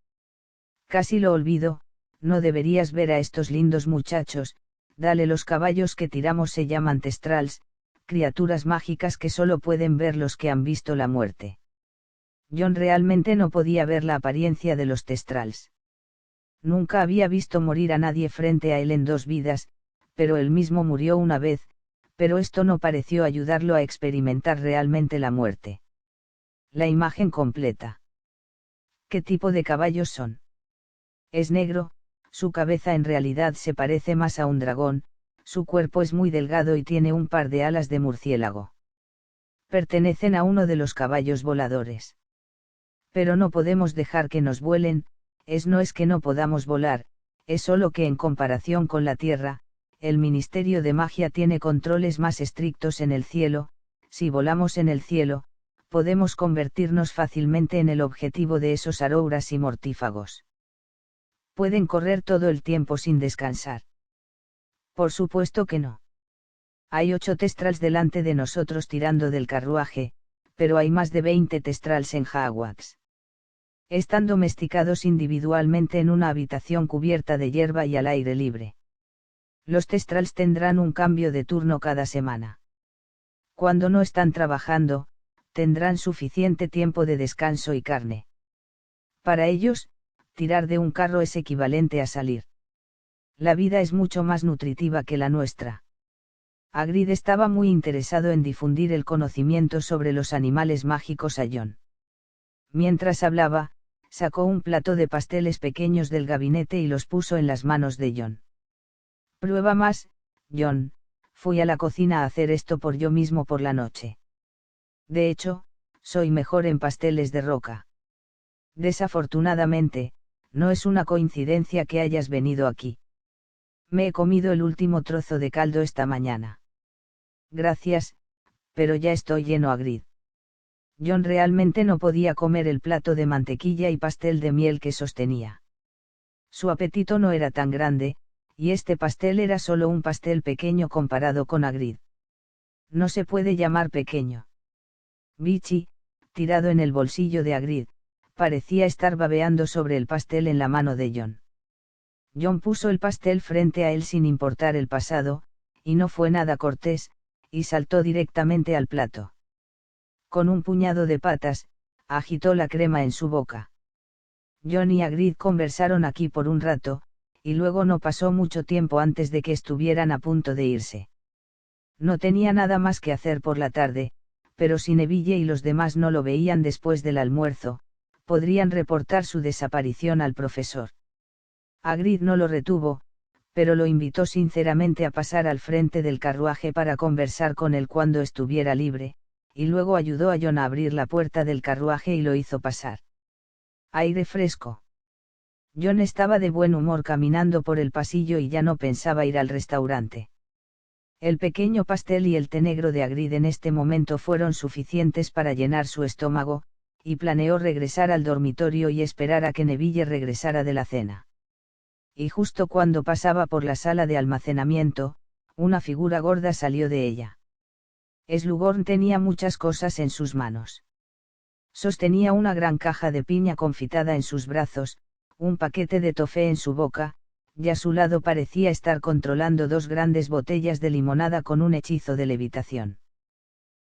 Casi lo olvido, no deberías ver a estos lindos muchachos, dale los caballos que tiramos se llaman Testrals, criaturas mágicas que solo pueden ver los que han visto la muerte. John realmente no podía ver la apariencia de los Testrals. Nunca había visto morir a nadie frente a él en 2 vidas, pero él mismo murió una vez, pero esto no pareció ayudarlo a experimentar realmente la muerte. La imagen completa. ¿Qué tipo de caballos son? Es negro, su cabeza en realidad se parece más a un dragón, su cuerpo es muy delgado y tiene un par de alas de murciélago. Pertenecen a uno de los caballos voladores. Pero no podemos dejar que nos vuelen, no es que no podamos volar, es solo que en comparación con la Tierra, el Ministerio de Magia tiene controles más estrictos en el cielo, si volamos en el cielo, podemos convertirnos fácilmente en el objetivo de esos arouras y mortífagos. ¿Pueden correr todo el tiempo sin descansar? Por supuesto que no. Hay 8 testrals delante de nosotros tirando del carruaje, pero hay más de 20 testrals en Hogwarts. Están domesticados individualmente en una habitación cubierta de hierba y al aire libre. Los testrals tendrán un cambio de turno cada semana. Cuando no están trabajando, tendrán suficiente tiempo de descanso y carne. Para ellos, tirar de un carro es equivalente a salir. La vida es mucho más nutritiva que la nuestra. Hagrid estaba muy interesado en difundir el conocimiento sobre los animales mágicos a John. Mientras hablaba, sacó un plato de pasteles pequeños del gabinete y los puso en las manos de John. Prueba más, John, fui a la cocina a hacer esto por yo mismo por la noche. De hecho, soy mejor en pasteles de roca. Desafortunadamente, no es una coincidencia que hayas venido aquí. Me he comido el último trozo de caldo esta mañana. Gracias, pero ya estoy lleno, Hagrid. John realmente no podía comer el plato de mantequilla y pastel de miel que sostenía. Su apetito no era tan grande, y este pastel era solo un pastel pequeño comparado con Hagrid. No se puede llamar pequeño. Bichi, tirado en el bolsillo de Hagrid, parecía estar babeando sobre el pastel en la mano de John. John puso el pastel frente a él sin importar el pasado, y no fue nada cortés, y saltó directamente al plato. Con un puñado de patas, agitó la crema en su boca. John y Hagrid conversaron aquí por un rato, y luego no pasó mucho tiempo antes de que estuvieran a punto de irse. No tenía nada más que hacer por la tarde, pero si Neville y los demás no lo veían después del almuerzo, podrían reportar su desaparición al profesor. Hagrid no lo retuvo, pero lo invitó sinceramente a pasar al frente del carruaje para conversar con él cuando estuviera libre, y luego ayudó a John a abrir la puerta del carruaje y lo hizo pasar. Aire fresco. John estaba de buen humor caminando por el pasillo y ya no pensaba ir al restaurante. El pequeño pastel y el té negro de Hagrid en este momento fueron suficientes para llenar su estómago, y planeó regresar al dormitorio y esperar a que Neville regresara de la cena. Y justo cuando pasaba por la sala de almacenamiento, una figura gorda salió de ella. Slughorn tenía muchas cosas en sus manos. Sostenía una gran caja de piña confitada en sus brazos, un paquete de toffee en su boca, y a su lado parecía estar controlando dos grandes botellas de limonada con un hechizo de levitación.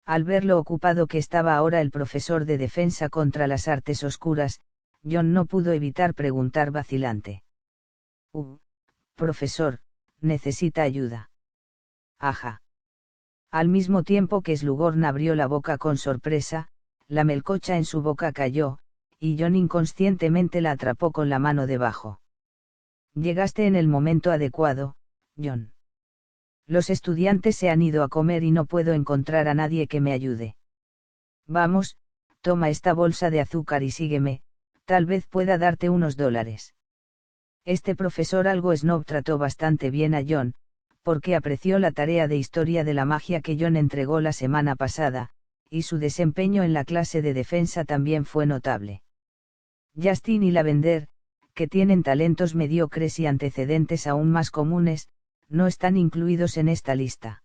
Al ver lo ocupado que estaba ahora el profesor de defensa contra las artes oscuras, John no pudo evitar preguntar vacilante. Profesor, necesita ayuda. Ajá. Al mismo tiempo que Slughorn abrió la boca con sorpresa, la melcocha en su boca cayó, y John inconscientemente la atrapó con la mano debajo. Llegaste en el momento adecuado, John. Los estudiantes se han ido a comer y no puedo encontrar a nadie que me ayude. Vamos, toma esta bolsa de azúcar y sígueme, tal vez pueda darte unos $. Este profesor algo snob trató bastante bien a John, porque apreció la tarea de historia de la magia que John entregó la semana pasada, y su desempeño en la clase de defensa también fue notable. Justin y Lavender, que tienen talentos mediocres y antecedentes aún más comunes, no están incluidos en esta lista.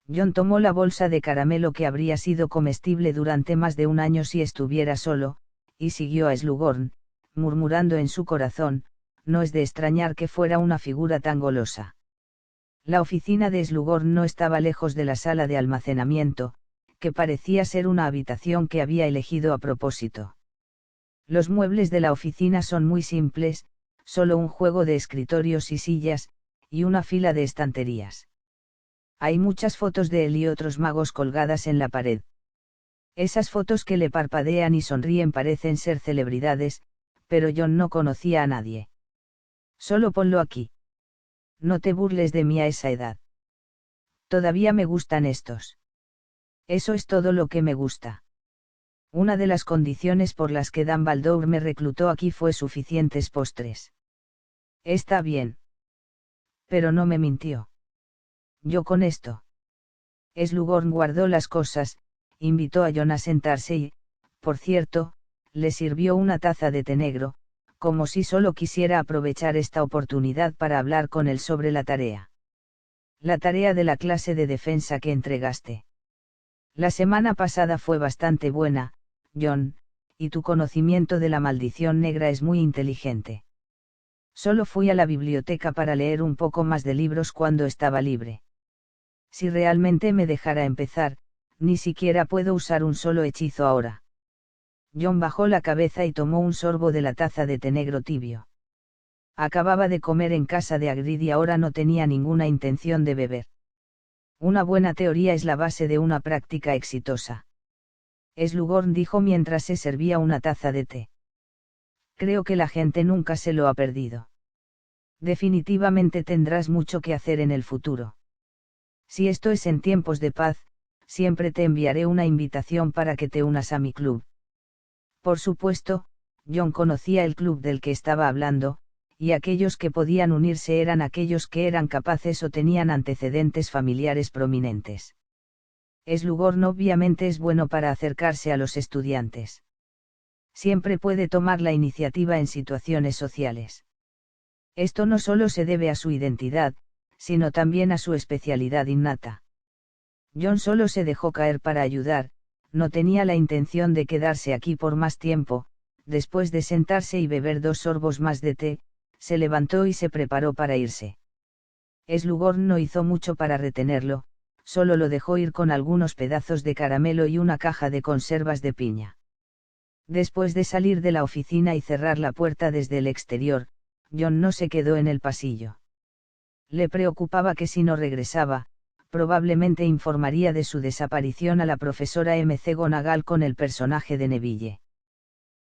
John tomó la bolsa de caramelo que habría sido comestible durante más de un año si estuviera solo, y siguió a Slughorn, murmurando en su corazón, no es de extrañar que fuera una figura tan golosa. La oficina de Slughorn no estaba lejos de la sala de almacenamiento, que parecía ser una habitación que había elegido a propósito. Los muebles de la oficina son muy simples, solo un juego de escritorios y sillas, y una fila de estanterías. Hay muchas fotos de él y otros magos colgadas en la pared. Esas fotos que le parpadean y sonríen parecen ser celebridades, pero John no conocía a nadie. Solo ponlo aquí. No te burles de mí a esa edad. Todavía me gustan estos. Eso es todo lo que me gusta. Una de las condiciones por las que Dumbledore me reclutó aquí fue suficientes postres. Está bien. Pero no me mintió. Yo con esto. Slughorn guardó las cosas, invitó a John a sentarse y, por cierto, le sirvió una taza de té negro, como si solo quisiera aprovechar esta oportunidad para hablar con él sobre la tarea. La tarea de la clase de defensa que entregaste. La semana pasada fue bastante buena, John, y tu conocimiento de la maldición negra es muy inteligente. Solo fui a la biblioteca para leer un poco más de libros cuando estaba libre. Si realmente me dejara empezar, ni siquiera puedo usar un solo hechizo ahora. John bajó la cabeza y tomó un sorbo de la taza de té negro tibio. Acababa de comer en casa de Hagrid y ahora no tenía ninguna intención de beber. Una buena teoría es la base de una práctica exitosa. Slughorn dijo mientras se servía una taza de té. Creo que la gente nunca se lo ha perdido. Definitivamente tendrás mucho que hacer en el futuro. Si esto es en tiempos de paz, siempre te enviaré una invitación para que te unas a mi club. Por supuesto, John conocía el club del que estaba hablando, y aquellos que podían unirse eran aquellos que eran capaces o tenían antecedentes familiares prominentes. Slughorn obviamente es bueno para acercarse a los estudiantes. Siempre puede tomar la iniciativa en situaciones sociales. Esto no solo se debe a su identidad, sino también a su especialidad innata. John solo se dejó caer para ayudar, no tenía la intención de quedarse aquí por más tiempo. Después de sentarse y beber 2 sorbos más de té, se levantó y se preparó para irse. Slughorn no hizo mucho para retenerlo, solo lo dejó ir con algunos pedazos de caramelo y una caja de conservas de piña. Después de salir de la oficina y cerrar la puerta desde el exterior, John no se quedó en el pasillo. Le preocupaba que si no regresaba, probablemente informaría de su desaparición a la profesora McGonagall con el personaje de Neville.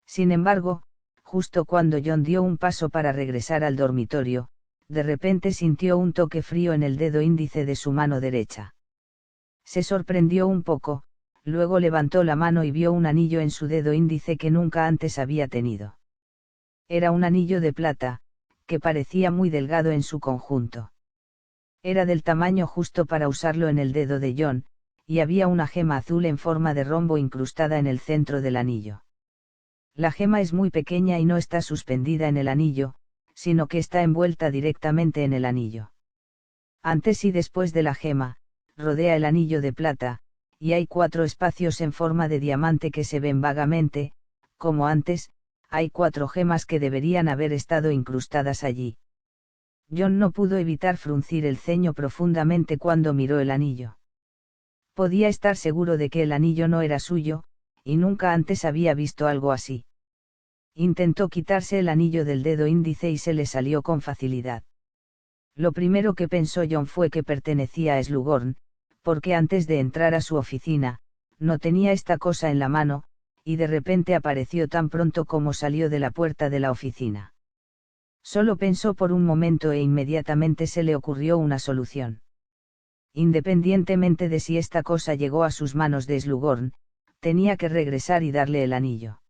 Sin embargo, justo cuando John dio un paso para regresar al dormitorio, de repente sintió un toque frío en el dedo índice de su mano derecha. Se sorprendió un poco, luego levantó la mano y vio un anillo en su dedo índice que nunca antes había tenido. Era un anillo de plata, que parecía muy delgado en su conjunto. Era del tamaño justo para usarlo en el dedo de John, y había una gema azul en forma de rombo incrustada en el centro del anillo. La gema es muy pequeña y no está suspendida en el anillo, sino que está envuelta directamente en el anillo. Antes y después de la gema, rodea el anillo de plata, y hay 4 espacios en forma de diamante que se ven vagamente, como antes, hay 4 gemas que deberían haber estado incrustadas allí. John no pudo evitar fruncir el ceño profundamente cuando miró el anillo. Podía estar seguro de que el anillo no era suyo, y nunca antes había visto algo así. Intentó quitarse el anillo del dedo índice y se le salió con facilidad. Lo primero que pensó John fue que pertenecía a Slughorn, porque antes de entrar a su oficina, no tenía esta cosa en la mano, y de repente apareció tan pronto como salió de la puerta de la oficina. Solo pensó por un momento e inmediatamente se le ocurrió una solución. Independientemente de si esta cosa llegó a sus manos de Slughorn, tenía que regresar y darle el anillo.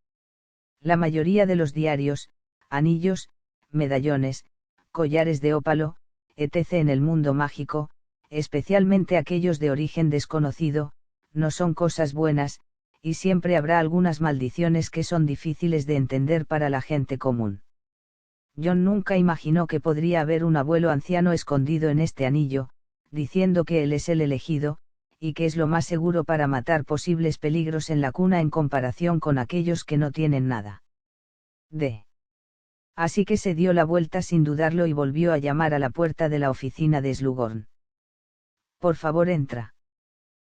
La mayoría de los diarios, anillos, medallones, collares de ópalo, etc. en el mundo mágico, especialmente aquellos de origen desconocido, no son cosas buenas, y siempre habrá algunas maldiciones que son difíciles de entender para la gente común. John nunca imaginó que podría haber un abuelo anciano escondido en este anillo, diciendo que él es el elegido, y que es lo más seguro para matar posibles peligros en la cuna en comparación con aquellos que no tienen nada. Así que se dio la vuelta sin dudarlo y volvió a llamar a la puerta de la oficina de Slughorn. Por favor, entra.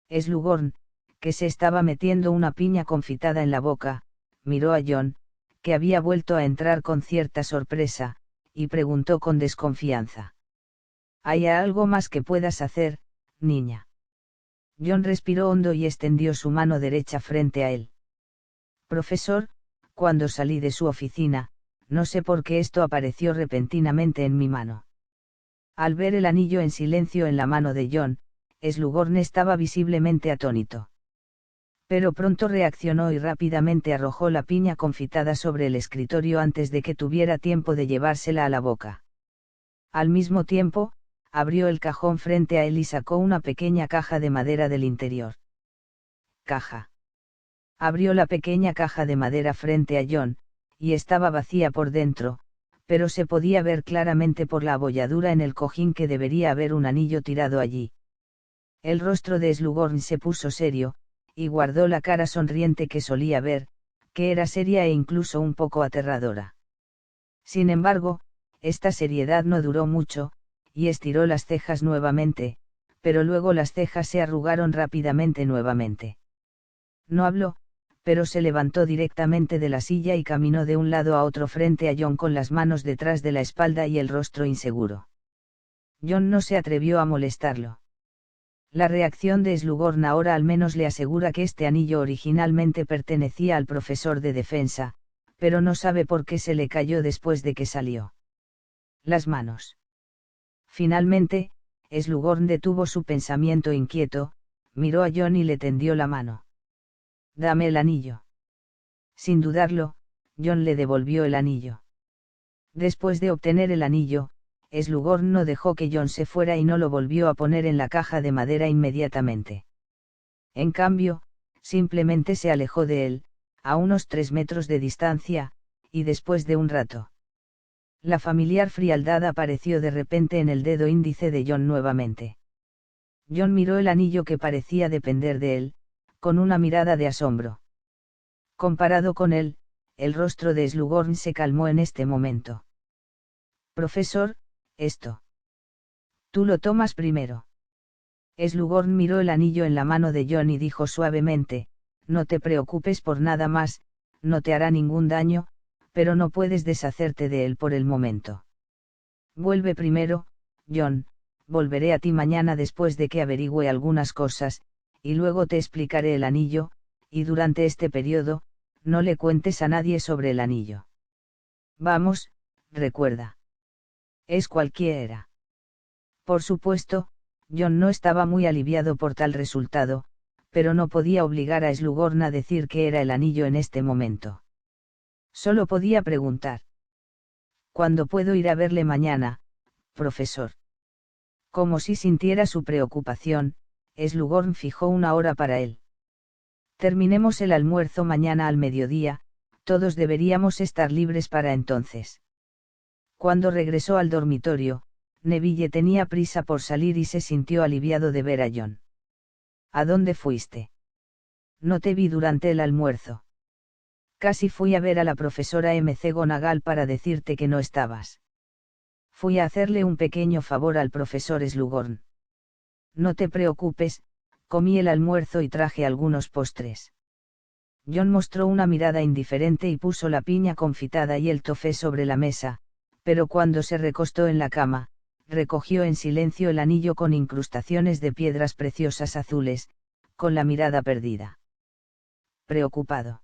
Slughorn, que se estaba metiendo una piña confitada en la boca, miró a John, que había vuelto a entrar con cierta sorpresa, y preguntó con desconfianza. ¿Hay algo más que puedas hacer, niña? John respiró hondo y extendió su mano derecha frente a él. Profesor, cuando salí de su oficina, no sé por qué esto apareció repentinamente en mi mano. Al ver el anillo en silencio en la mano de John, Slughorn estaba visiblemente atónito. Pero pronto reaccionó y rápidamente arrojó la piña confitada sobre el escritorio antes de que tuviera tiempo de llevársela a la boca. Al mismo tiempo, abrió el cajón frente a él y sacó una pequeña caja de madera del interior. Caja. Abrió la pequeña caja de madera frente a John, y estaba vacía por dentro, pero se podía ver claramente por la abolladura en el cojín que debería haber un anillo tirado allí. El rostro de Slughorn se puso serio, y guardó la cara sonriente que solía ver, que era seria e incluso un poco aterradora. Sin embargo, esta seriedad no duró mucho, y estiró las cejas nuevamente, pero luego las cejas se arrugaron rápidamente nuevamente. No habló, pero se levantó directamente de la silla y caminó de un lado a otro frente a John con las manos detrás de la espalda y el rostro inseguro. John no se atrevió a molestarlo. La reacción de Slughorn ahora al menos le asegura que este anillo originalmente pertenecía al profesor de defensa, pero no sabe por qué se le cayó después de que salió. Las manos. Finalmente, Slughorn detuvo su pensamiento inquieto, miró a John y le tendió la mano. Dame el anillo. Sin dudarlo, John le devolvió el anillo. Después de obtener el anillo, Slughorn no dejó que John se fuera y no lo volvió a poner en la caja de madera inmediatamente. En cambio, simplemente se alejó de él, a unos 3 metros de distancia, y después de un rato. La familiar frialdad apareció de repente en el dedo índice de John nuevamente. John miró el anillo que parecía depender de él, con una mirada de asombro. Comparado con él, el rostro de Slughorn se calmó en este momento. Profesor, esto. Tú lo tomas primero. Slughorn miró el anillo en la mano de John y dijo suavemente, no te preocupes por nada más, no te hará ningún daño, pero no puedes deshacerte de él por el momento. Vuelve primero, John, volveré a ti mañana después de que averigüe algunas cosas, y luego te explicaré el anillo, y durante este periodo, no le cuentes a nadie sobre el anillo. Vamos, recuerda. Es cualquiera. Por supuesto, John no estaba muy aliviado por tal resultado, pero no podía obligar a Slughorn a decir que era el anillo en este momento. Solo podía preguntar. ¿Cuándo puedo ir a verle mañana, profesor? Como si sintiera su preocupación, Slughorn fijó una hora para él. Terminemos el almuerzo mañana al mediodía, todos deberíamos estar libres para entonces. Cuando regresó al dormitorio, Neville tenía prisa por salir y se sintió aliviado de ver a John. ¿A dónde fuiste? No te vi durante el almuerzo. Casi fui a ver a la profesora McGonagall para decirte que no estabas. Fui a hacerle un pequeño favor al profesor Slughorn. No te preocupes, comí el almuerzo y traje algunos postres. John mostró una mirada indiferente y puso la piña confitada y el toffee sobre la mesa, pero cuando se recostó en la cama, recogió en silencio el anillo con incrustaciones de piedras preciosas azules, con la mirada perdida. Preocupado.